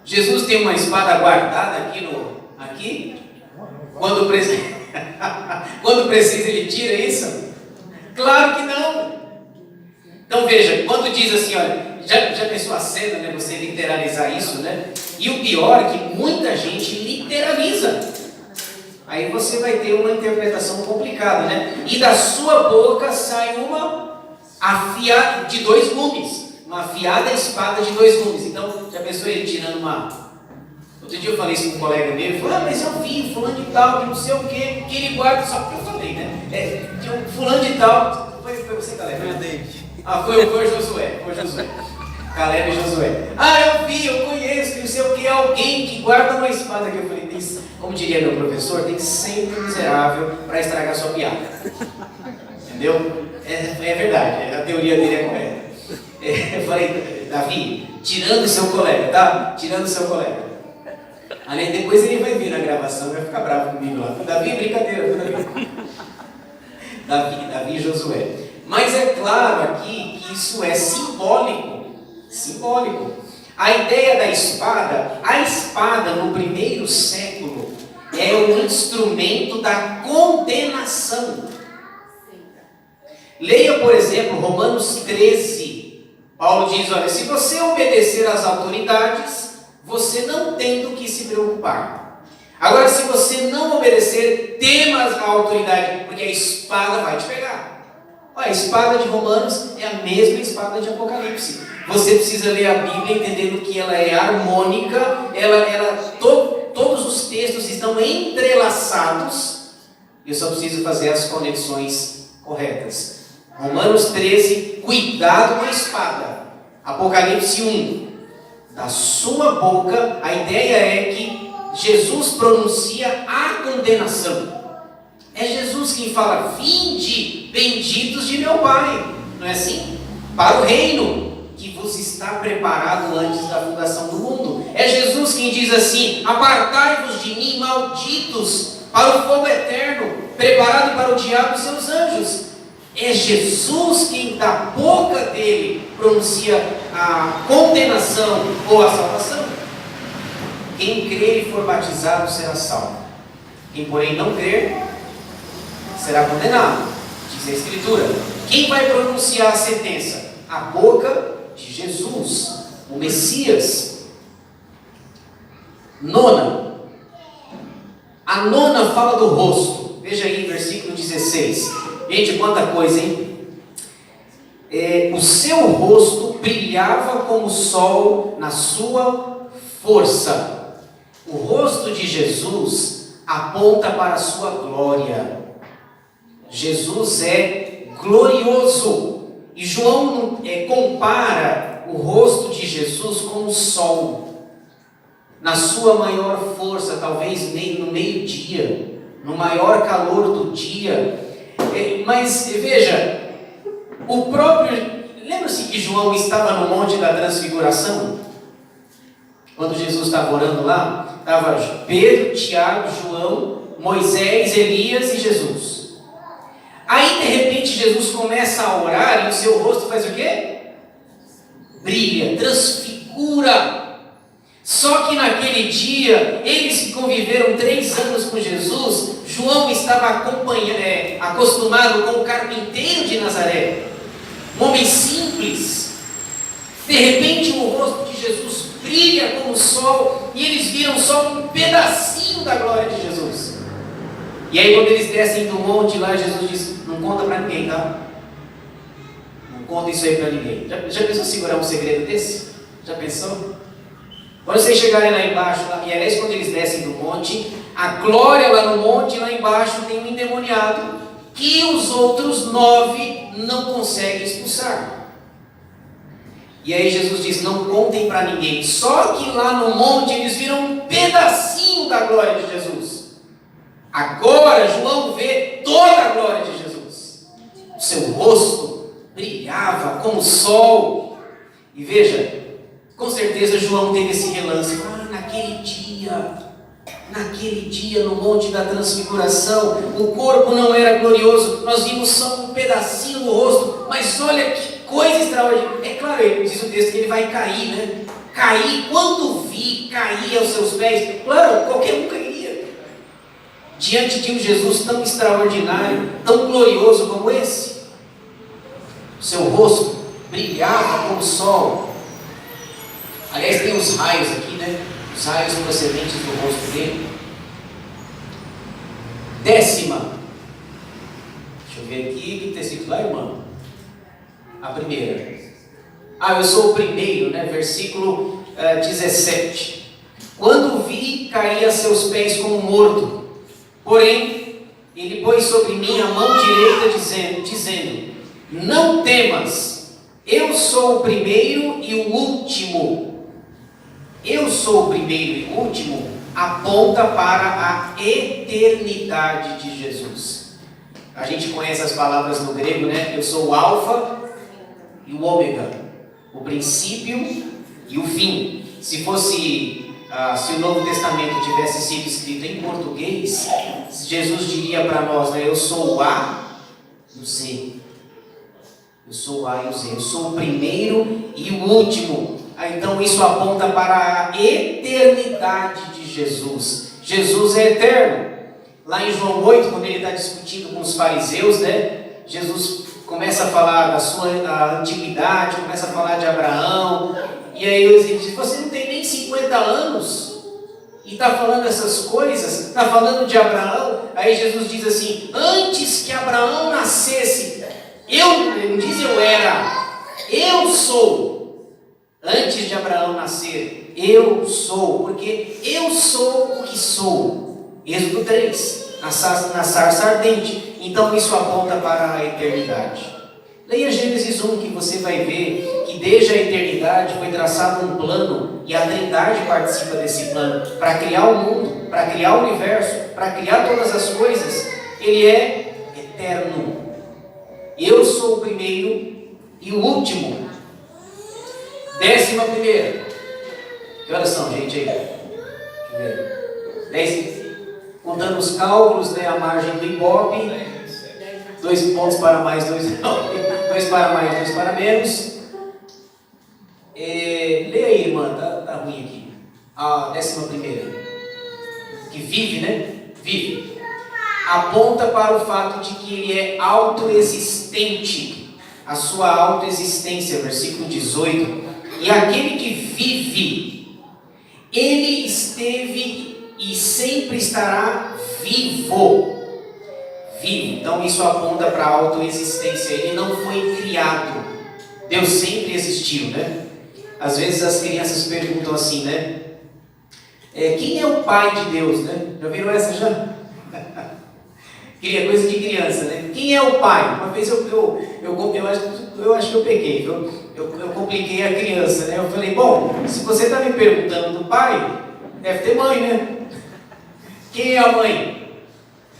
Jesus tem uma espada guardada aqui? Quando precisa ele tira isso? Claro que não. Então veja, quando diz assim, olha, já pensou a cena, né, você literalizar isso, né? E o pior é que muita gente literaliza. Aí você vai ter uma interpretação complicada, né? E da sua boca sai uma afiada de 2 gumes. Uma afiada espada de 2 gumes. Então, já pensou ele tirando uma... Outro dia eu falei isso com um colega meu, ele falou, mas eu vi fulano de tal, que não sei o quê, que ele guarda, só porque eu falei, né? Tinha um fulano de tal, foi você, Caleb? Foi o David. Foi Josué. Caleb e Josué. Eu vi, eu conheço, que não sei o que, alguém que guarda uma espada, que eu falei, como diria meu professor, tem sempre um miserável para estragar sua piada. Entendeu? É verdade, a teoria dele é correta. Eu falei, Davi, tirando o seu colega, tá? Tirando o seu colega. Aliás, depois ele vai vir na gravação, vai ficar bravo comigo lá. Davi, brincadeira, Davi e Josué. Mas é claro aqui que isso é simbólico. Simbólico. A ideia da espada, a espada no primeiro século é um instrumento da condenação. Leia, por exemplo, Romanos 13. Paulo diz, olha, se você obedecer às autoridades, você não tem do que se preocupar. Agora, se você não obedecer, temas a autoridade, porque a espada vai te pegar. A espada de Romanos é a mesma espada de Apocalipse. Você precisa ler a Bíblia entendendo que ela é harmônica, todos os textos estão entrelaçados. Eu só preciso fazer as conexões corretas. Romanos 13, cuidado com a espada. Apocalipse 1, da sua boca, a ideia é que Jesus pronuncia a condenação. É Jesus quem fala, vinde, benditos de meu Pai. Não é assim? Para o reino que vos está preparado antes da fundação do mundo. É Jesus quem diz assim, apartai-vos de mim, malditos, para o fogo eterno, preparado para o diabo e seus anjos. É Jesus quem da boca dele pronuncia a condenação ou a salvação. Quem crer e for batizado será salvo. Quem porém não crer será condenado, diz a Escritura. Quem vai pronunciar a sentença? A boca de Jesus, o Messias. 9. A nona fala do rosto. Veja aí, versículo 16. Gente, quanta coisa, hein? O seu rosto brilhava como o sol na sua força. O rosto de Jesus aponta para a sua glória. Jesus é glorioso. E João compara o rosto de Jesus com o sol, na sua maior força, talvez no meio-dia, no maior calor do dia. Mas veja, lembra-se que João estava no Monte da Transfiguração? Quando Jesus estava orando lá, estava Pedro, Tiago, João, Moisés, Elias e Jesus. Aí de repente Jesus começa a orar e o seu rosto faz o quê? Brilha, transfigura. Só que naquele dia, eles que conviveram 3 anos com Jesus, João estava acostumado com o carpinteiro de Nazaré, um homem simples. De repente o rosto de Jesus brilha como o sol, e eles viram só um pedacinho da glória de Jesus. E aí quando eles descem do monte lá, Jesus diz: não conta para ninguém, tá? Não conta isso aí para ninguém. Já pensou segurar um segredo desse? Já pensou? Quando vocês chegarem lá embaixo, e aliás, quando eles descem do monte, a glória lá no monte, lá embaixo tem um endemoniado que os outros 9 não conseguem expulsar. E aí Jesus diz: não contem para ninguém. Só que lá no monte eles viram um pedacinho da glória de Jesus. Agora João vê toda a glória de Jesus. O seu rosto brilhava como o sol. E veja, com certeza João teve esse relance. Naquele dia no Monte da Transfiguração, o corpo não era glorioso, nós vimos só um pedacinho do rosto, mas olha que coisa extraordinária. É claro, diz o texto que ele vai cair, né? Cair, quando vi, cair aos seus pés. Claro, qualquer um cairia diante de um Jesus tão extraordinário, tão glorioso como esse. O seu rosto brilhava como o sol. Aliás, tem os raios aqui, né? Os raios procedentes do rosto dele. 10ª. Deixa eu ver aqui, o que está escrito lá, irmão? A primeira. Eu sou o primeiro, né? Versículo 17. Quando vi, caí a seus pés como morto. Porém, ele pôs sobre mim a mão direita, dizendo: não temas, eu sou o primeiro e o último. Eu sou o primeiro e o último aponta para a eternidade de Jesus. A gente conhece as palavras no grego, né? Eu sou o alfa e o ômega, o princípio e o fim. Se o Novo Testamento tivesse sido escrito em português, Jesus diria para nós, né? Eu sou o A e o Z. Eu sou o A e o Z. Eu sou o primeiro e o último. Então isso aponta para a eternidade de Jesus. Jesus é eterno. Lá em João 8, quando ele está discutindo com os fariseus, né? Jesus começa a falar da sua antiguidade, começa a falar de Abraão. E aí ele diz: você não tem nem 50 anos e está falando essas coisas, está falando de Abraão. Aí Jesus diz assim: antes que Abraão nascesse, ele não diz eu era, eu sou. Antes de Abraão nascer, eu sou, porque eu sou o que sou. Êxodo 3, na sarça ardente. Então isso aponta para a eternidade. Leia Gênesis 1, que você vai ver que desde a eternidade foi traçado um plano, e a Trindade participa desse plano, para criar o mundo, para criar o universo, para criar todas as coisas. Ele é eterno. Eu sou o primeiro e o último. 11ª. Que horas são, gente, aí? Deixa eu ver. 10, contando os cálculos, né, a margem do Ibope. 2 pontos para mais, 2 para mais, 2 para menos. Leia aí, irmã, tá ruim aqui. A 11ª. Que vive, né? Vive. Aponta para o fato de que ele é autoexistente. A sua autoexistência, versículo 18. E aquele que vive, ele esteve e sempre estará vivo. Vivo. Então isso aponta para a autoexistência. Ele não foi criado. Deus sempre existiu, né? Às vezes as crianças perguntam assim, né? Quem é o pai de Deus, né? Já viram essa já? Coisa de criança, né? Quem é o pai? Uma vez eu acho que eu peguei, eu compliquei a criança, né? Eu falei, bom, se você está me perguntando do pai, deve ter mãe, né? Quem é a mãe?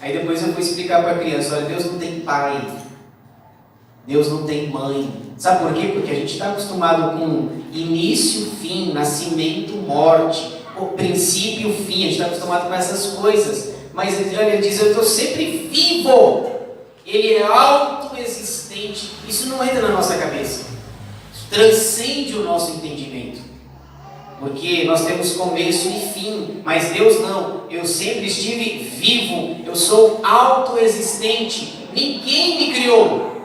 Aí depois eu vou explicar para a criança, olha, Deus não tem pai, Deus não tem mãe. Sabe por quê? Porque a gente está acostumado com início, fim, nascimento, morte, o princípio, fim, a gente está acostumado com essas coisas. Mas ele diz, eu estou sempre vivo. Ele é autoexistente. Isso não entra na nossa cabeça. Isso transcende o nosso entendimento. Porque nós temos começo e fim. Mas Deus não. Eu sempre estive vivo. Eu sou autoexistente. Ninguém me criou.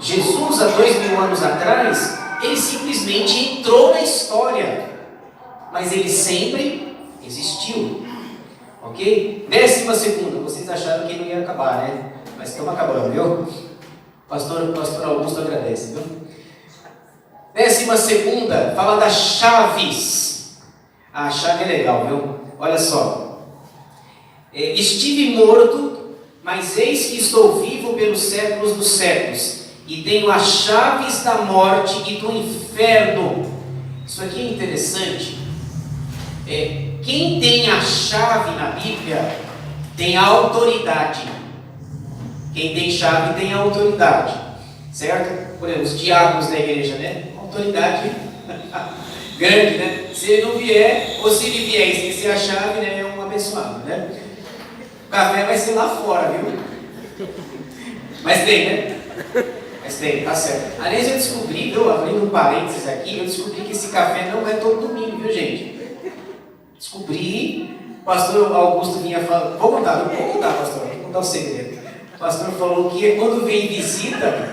Jesus, há 2000 anos atrás, ele simplesmente entrou na história. Mas ele sempre existiu. Ok? 12ª, vocês acharam que não ia acabar, né? Mas estamos acabando, viu? Pastor Augusto agradece, viu? 12ª, fala das chaves. A chave é legal, viu? Olha só. Estive morto, mas eis que estou vivo pelos séculos dos séculos, e tenho as chaves da morte e do inferno. Isso aqui é interessante. Quem tem a chave na Bíblia tem a autoridade. Quem tem chave tem a autoridade, certo? Por exemplo, os diáconos da igreja, né? Autoridade grande, né? Se ele não vier, ou se ele vier e esquecer a chave, né? É um abençoado, né? O café vai ser lá fora, viu? Mas tem, né? Mas tem, tá certo. Aliás, eu descobri, viu? Abrindo um parênteses aqui, eu descobri que esse café não é todo domingo, viu, gente? Descobri, o pastor Augusto vinha falando, vou contar, pastor, vou contar o segredo. O pastor falou que quando vem visita,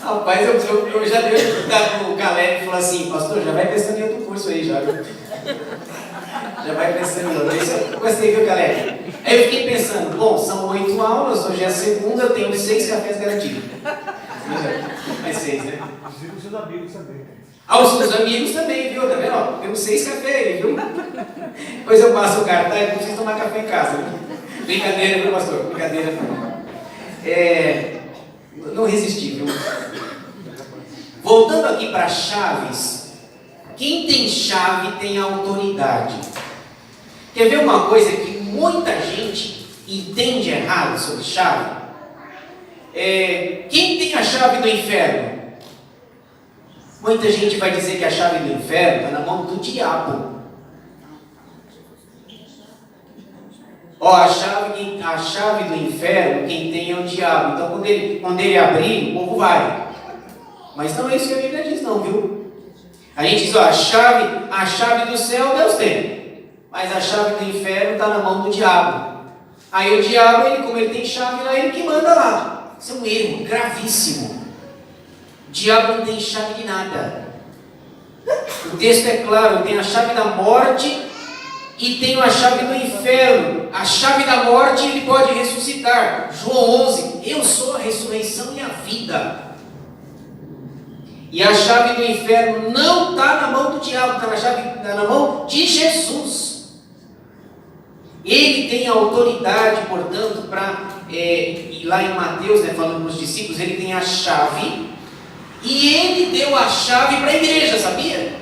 rapaz, eu já dei o Caleb e falou assim, pastor, já vai pensando em outro curso aí, já vai pensando em outro. Isso eu gostei, viu, Caleb? Aí eu fiquei pensando, bom, são 8 aulas, hoje é a segunda, eu tenho 6 cafés garantidos. Mais 6, né? Os seus amigos também. Os seus amigos também, viu? Tá vendo? Ó, temos 6 cafés aí, viu? Depois eu passo o cartaz, não preciso tomar café em casa. Viu? Brincadeira, viu, pastor? Brincadeira. Não resisti, viu? Voltando aqui para chaves. Quem tem chave tem autoridade. Quer ver uma coisa que muita gente entende errado sobre chave? Quem tem a chave do inferno? Muita gente vai dizer que a chave do inferno está na mão do diabo. A chave do inferno, quem tem é o diabo. Então, quando ele abrir, o povo vai. Mas não é isso que a Bíblia diz, não, viu? A gente diz, a chave do céu Deus tem. Mas a chave do inferno está na mão do diabo. Aí o diabo, como ele tem chave lá, ele que manda lá. Isso é um erro gravíssimo. O diabo não tem chave de nada. O texto é claro, tem a chave da morte e tem a chave do inferno. A chave da morte ele pode ressuscitar. João 11, eu sou a ressurreição e a vida. E a chave do inferno não está na mão do diabo, está na mão de Jesus. Ele tem a autoridade, portanto, e lá em Mateus, falando para os discípulos, ele tem a chave. E ele deu a chave para a igreja, sabia?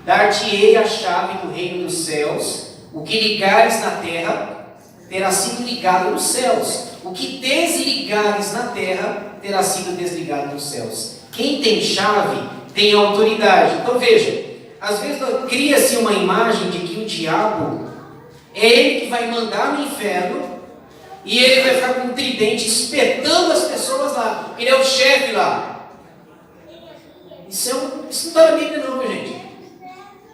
Dar-te-ei a chave do reino dos céus. O que ligares na terra terá sido ligado nos céus. O que desligares na terra terá sido desligado nos céus. Quem tem chave tem autoridade. Então veja, às vezes cria-se uma imagem de que o diabo é ele que vai mandar no inferno e ele vai ficar com um tridente espetando as pessoas lá. Ele é o chefe lá. Isso não está na Bíblia não, meu gente.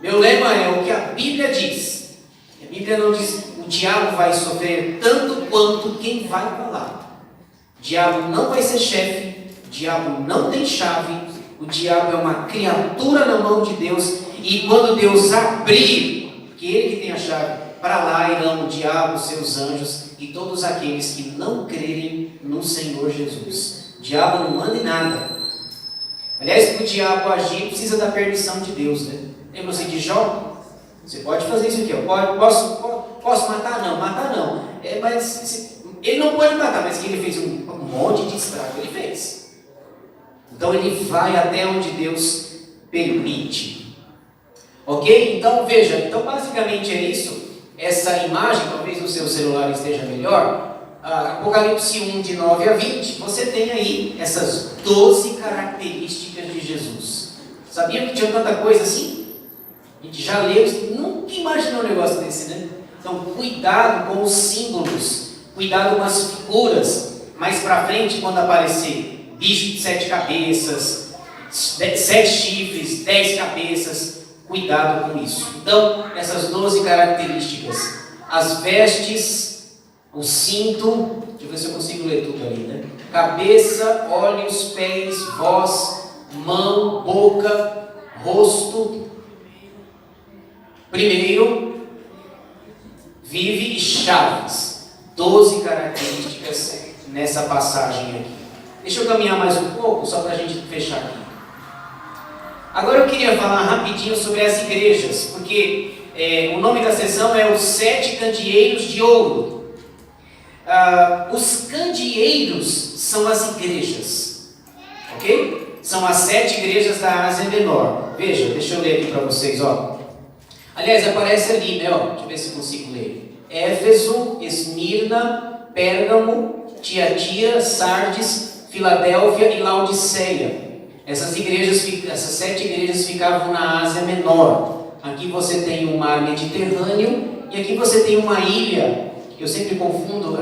Meu lema é o que a Bíblia diz. A Bíblia não diz o diabo vai sofrer tanto quanto quem vai para lá. O diabo não vai ser chefe. O diabo não tem chave. O diabo é uma criatura na mão de Deus. E quando Deus abrir, que ele que tem a chave, para lá irão o diabo, seus anjos e todos aqueles que não crerem no Senhor Jesus. O diabo não manda em nada. Aliás, para o diabo agir, precisa da permissão de Deus, né? Lembra-se de Jó? Você pode fazer isso aqui, ó. Posso matar? Não, matar não. Mas ele não pode matar, mas que ele fez um monte de estrago, ele fez. Então ele vai até onde Deus permite. Ok? Então veja, então basicamente é isso. Essa imagem, talvez no seu celular esteja melhor. Apocalipse 1, de 9 a 20, você tem aí essas 12 características de Jesus. Sabia que tinha tanta coisa assim? A gente já leu, nunca imaginou um negócio desse, né? Então, cuidado com os símbolos, cuidado com as figuras. Mais para frente, quando aparecer bicho de 7 cabeças, 7 chifres, 10 cabeças, cuidado com isso. Então, essas 12 características, as vestes, o cinto, deixa eu ver se eu consigo ler tudo ali, né? Cabeça, olhos, pés, voz, mão, boca, rosto. Primeiro, vive e chaves. 12 características nessa passagem aqui. Deixa eu caminhar mais um pouco, só para a gente fechar aqui. Agora eu queria falar rapidinho sobre as igrejas, porque o nome da sessão é os 7 candeeiros de ouro. Os candeeiros são as igrejas, ok? São as 7 igrejas da Ásia Menor. Veja, deixa eu ler aqui para vocês, ó. Aliás, aparece ali, né? Ó, deixa eu ver se eu consigo ler. Éfeso, Esmirna, Pérgamo, Tiatira, Sardes, Filadélfia e Laodiceia. Essas 7 igrejas ficavam na Ásia Menor. Aqui você tem o mar Mediterrâneo e aqui você tem uma ilha. Eu sempre confundo,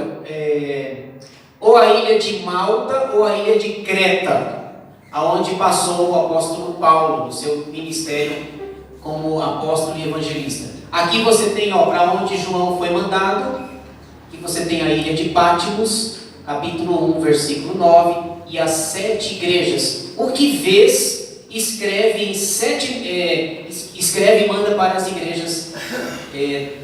ou a ilha de Malta ou a ilha de Creta, aonde passou o apóstolo Paulo, no seu ministério como apóstolo e evangelista. Aqui você tem, para onde João foi mandado, aqui você tem a ilha de Pátimos, capítulo 1, versículo 9, e as 7 igrejas. O que vês, escreve e manda para as igrejas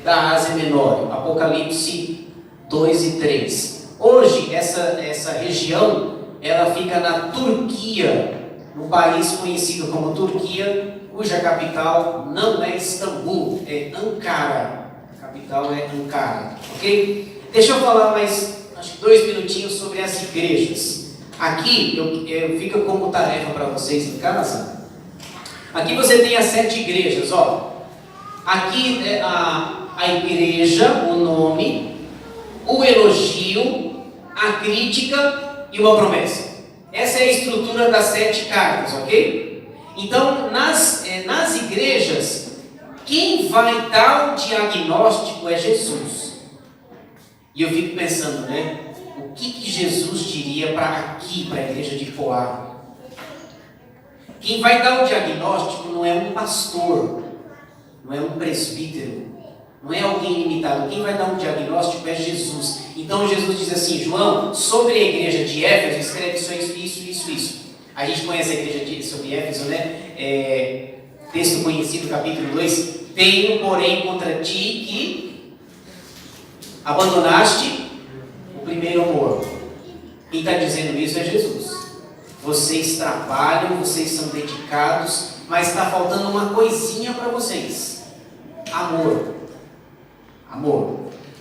da Ásia Menor, Apocalipse 2 e 3. Hoje, essa região, ela fica na Turquia, num país conhecido como Turquia, cuja capital não é Istambul, é Ankara. A capital é Ankara, ok? Deixa eu falar mais, acho que 2 minutinhos sobre as igrejas. Aqui, fica como tarefa para vocês em casa. Aqui você tem as 7 igrejas, ó. Aqui é a igreja, o nome, o elogio, a crítica e uma promessa. Essa é a estrutura das 7 cartas, ok? Então, nas igrejas, quem vai dar o diagnóstico é Jesus. E eu fico pensando, né? O que Jesus diria para a igreja de Poá? Quem vai dar o diagnóstico não é um pastor, não é um presbítero, não é alguém limitado. Quem vai dar um diagnóstico é Jesus. Então Jesus diz assim: João, sobre a igreja de Éfeso, escreve só isso. A gente conhece a igreja sobre Éfeso, né? Texto conhecido, capítulo 2. Tenho, porém, contra ti que abandonaste o primeiro amor. Quem está dizendo isso é Jesus. Vocês trabalham, vocês são dedicados, mas está faltando uma coisinha para vocês: amor.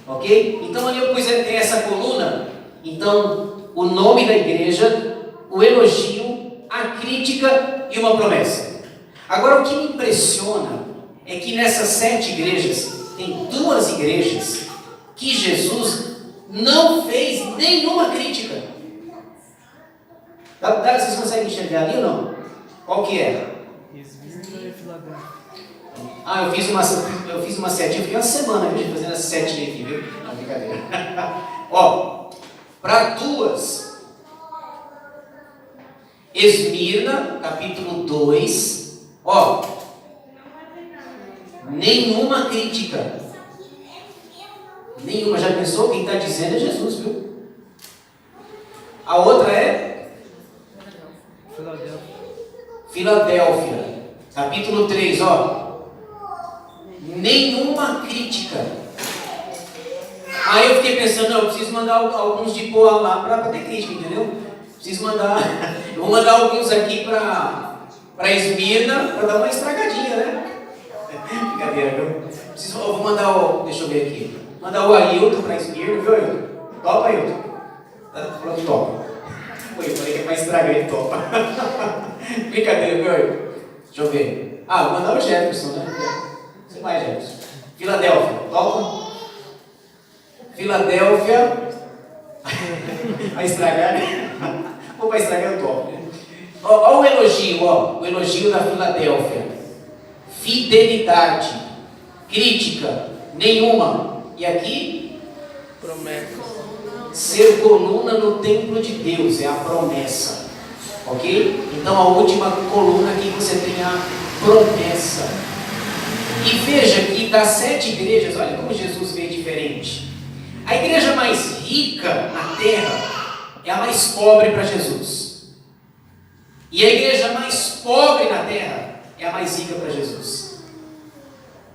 Ok? Então ali eu tem essa coluna. Então, o nome da igreja, o elogio, a crítica e uma promessa. Agora, o que me impressiona é que nessas 7 igrejas, tem 2 igrejas que Jesus não fez nenhuma crítica. Vocês conseguem enxergar ali ou não? Qual que é? Esmirna e Filadélfia. Eu fiz uma setinha, fiquei uma semana fazendo essa setinha aqui, viu? Não, brincadeira. Ó, para 2, Esmirna, capítulo 2, ó, nenhuma crítica. Nenhuma. Já pensou? Quem está dizendo é Jesus, viu? A outra é Filadélfia, capítulo 3, ó. Nenhuma crítica. Aí eu fiquei pensando, não, eu preciso mandar alguns de boa lá para ter crítica, entendeu? Preciso mandar, eu vou mandar alguns aqui para Esmirna, para dar uma estragadinha, né? Brincadeira, viu? Eu vou mandar deixa eu ver aqui, mandar o Ailton para Esmirna, viu, Ailton? Topa, Ailton? Tá falando que topa. Pô, eu falei que é para estragar, ele topa. Brincadeira, viu, Ailton? Deixa eu ver. Vou mandar o Jefferson, né? Você vai, Jefferson. Filadélfia, topa? Filadélfia. Vai estragar, né? Ou vai estragar o top, né? Olha o elogio, o elogio da Filadélfia. Fidelidade, crítica, nenhuma. E aqui? Promessa. Ser coluna no templo de Deus, é a promessa. Ok? Então a última coluna aqui você tem a promessa. E veja que das 7 igrejas, olha como Jesus veio diferente. A igreja mais rica na terra é a mais pobre para Jesus. E a igreja mais pobre na terra é a mais rica para Jesus.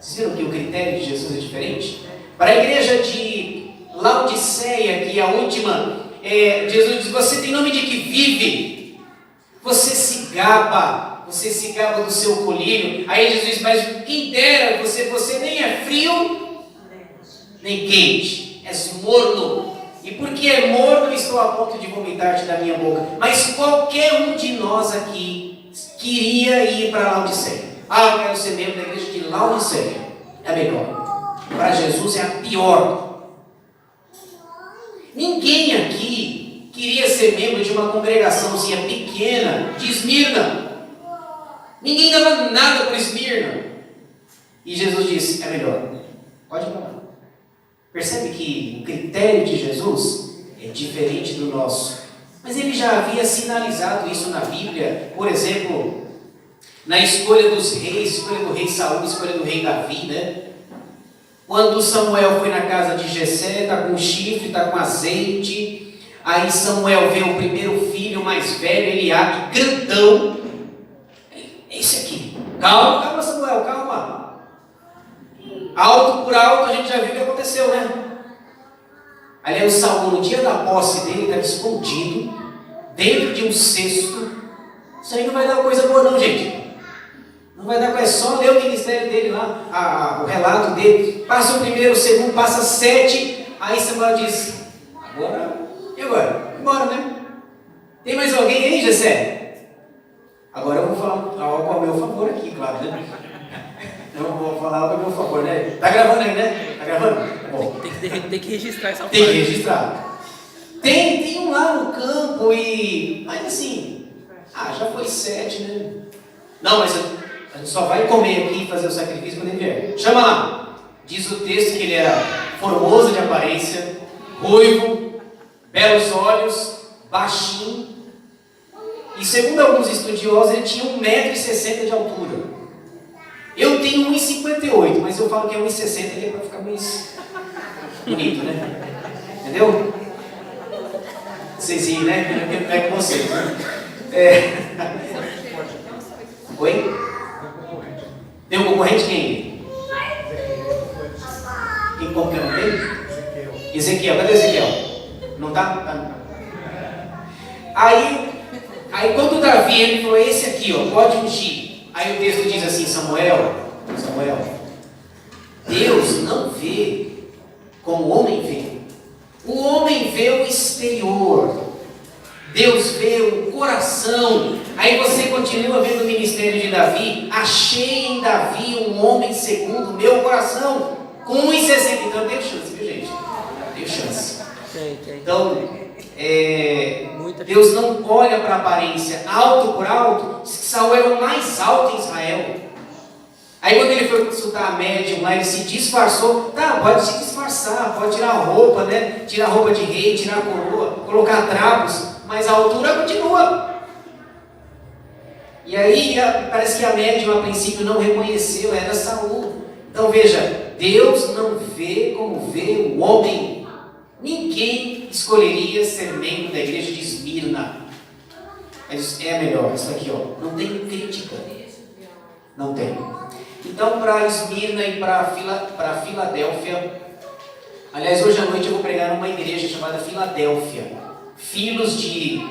Vocês viram que o critério de Jesus é diferente? Para a igreja de Laodiceia, que é a última, Jesus diz: você tem nome de que vive. Você se gaba do seu colírio. Aí Jesus diz: mas quem dera, você nem é frio, nem quente. És morno, e porque é morno, estou a ponto de vomitar-te da minha boca. Mas qualquer um de nós aqui queria ir para Laodiceia. Eu quero ser membro da igreja de Laodiceia. É melhor. Para Jesus é a pior. Ninguém aqui queria ser membro de uma congregaçãozinha pequena de Esmirna. Ninguém dava nada para Esmirna. E Jesus disse: é melhor. Pode ir para lá. Percebe que o critério de Jesus é diferente do nosso. Mas ele já havia sinalizado isso na Bíblia. Por exemplo, na escolha dos reis, escolha do rei Saul, escolha do rei Davi, né? Quando Samuel foi na casa de Jessé, está com chifre, está com azeite. Aí Samuel vê o primeiro filho mais velho, Eliabe, grandão. É esse aqui. Calma, Samuel, calma. Alto por alto, a gente já viu o que aconteceu, né? Aliás, o Saul, no dia da posse dele, estava escondido, dentro de um cesto. Isso aí não vai dar coisa boa não, gente. Não vai dar coisa, é só ler o ministério dele lá, o relato dele. Passa o primeiro, o segundo, passa 7. Aí Samuel diz: e agora? Embora, né? Tem mais alguém aí, Jessé? Agora eu vou falar algo ao meu favor aqui, claro, né? Eu vou falar algo ao meu favor, né? Tá gravando aí, né? Tá gravando? Bom. Tem que registrar essa parte. Tem que registrar. Tem um lá no campo e... Mas assim, já foi 7, né? Não, mas a gente só vai comer aqui e fazer o sacrifício quando ele vier. Chama lá. Diz o texto que ele era formoso de aparência, ruivo, belos olhos, baixinho. E segundo alguns estudiosos, ele tinha 1,60 m de altura. Eu tenho 1,58, mas eu falo que é 1,60 que é para ficar mais bonito, né? Entendeu? Vocês riem, né? Não é com vocês, né? Oi? Tem um concorrente quem? Como que é o nome dele? Ezequiel. Cadê Ezequiel? Não tá? Aí quando Davi, ele falou: esse aqui, pode ungir. Aí o texto diz assim: Samuel, Deus não vê como o homem vê. O homem vê o exterior, Deus vê o coração. Aí você continua vendo o ministério de Davi: achei em Davi um homem segundo o meu coração, com 1,60 m. Então eu tenho chance, viu, gente? Tenho chance. Então, Deus não olha para a aparência. Alto por alto, Saul era o mais alto em Israel. Aí quando ele foi consultar a médium lá, ele se disfarçou. Tá, pode se disfarçar, pode tirar a roupa, né? Tirar a roupa de rei, tirar a coroa, colocar trapos, mas a altura continua. E aí parece que a médium a princípio não reconheceu, era Saul. Então veja, Deus não vê como vê o homem. Ninguém escolheria ser membro da igreja de Esmirna. Mas é melhor, isso aqui, não tem crítica. Não tem. Então, para Esmirna e para Filadélfia, Aliás, hoje à noite eu vou pregar numa igreja chamada Filadélfia. Filhos de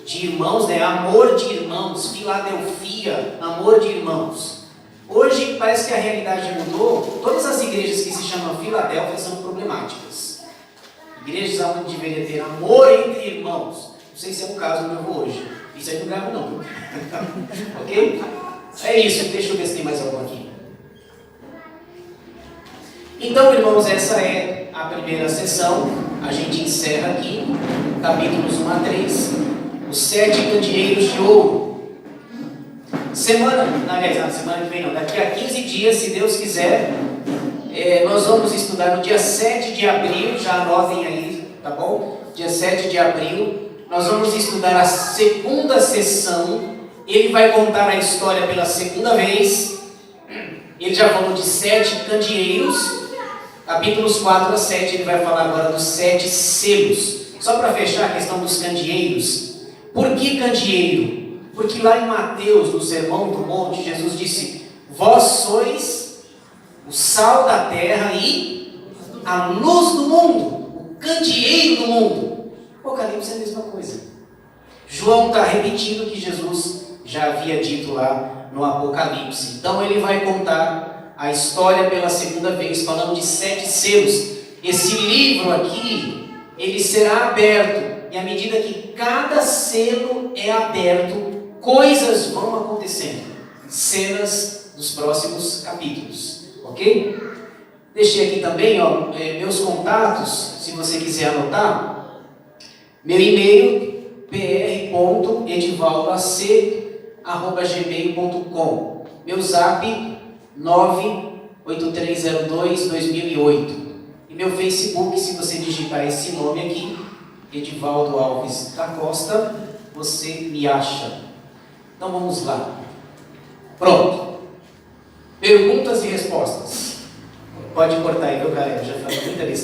irmãos, né? Amor de irmãos. Filadelfia, amor de irmãos. Hoje parece que a realidade mudou. Todas as igrejas que se chamam Filadélfia são problemáticas. Igrejas onde deveria ter amor entre irmãos. Não sei se é o caso do meu hoje. Isso aí não gravo não. Ok? É isso, deixa eu ver se tem mais algum aqui. Então, irmãos, essa é a primeira sessão. A gente encerra aqui, capítulos 1 a 3, os 7 candeeiros de ouro. Semana que vem não, daqui a 15 dias, se Deus quiser, nós vamos estudar no dia 7 de abril, já anotem aí, tá bom? Dia 7 de abril, nós vamos estudar a segunda sessão. Ele vai contar a história pela segunda vez. Ele já falou de 7 candeeiros. Capítulos 4 a 7, ele vai falar agora dos 7 selos. Só para fechar a questão dos candeeiros. Por que candeeiro? Porque lá em Mateus, no Sermão do Monte, Jesus disse: vós sois o sal da terra e a luz do mundo, o candeeiro do mundo. Apocalipse é a mesma coisa. João está repetindo o que Jesus já havia dito lá no Apocalipse. Então ele vai contar a história pela segunda vez, falando de 7 selos. Esse livro aqui, ele será aberto, e à medida que cada selo é aberto, coisas vão acontecendo, cenas dos próximos capítulos, ok? Deixei aqui também, meus contatos, se você quiser anotar. Meu e-mail, pr.edivaldoac@gmail.com. Meu zap 98302-2008. E meu Facebook, se você digitar esse nome aqui, Edivaldo Alves da Costa, você me acha. Então vamos lá. Pronto. Perguntas e respostas. Pode cortar aí, viu, galera? Já falei muita vez.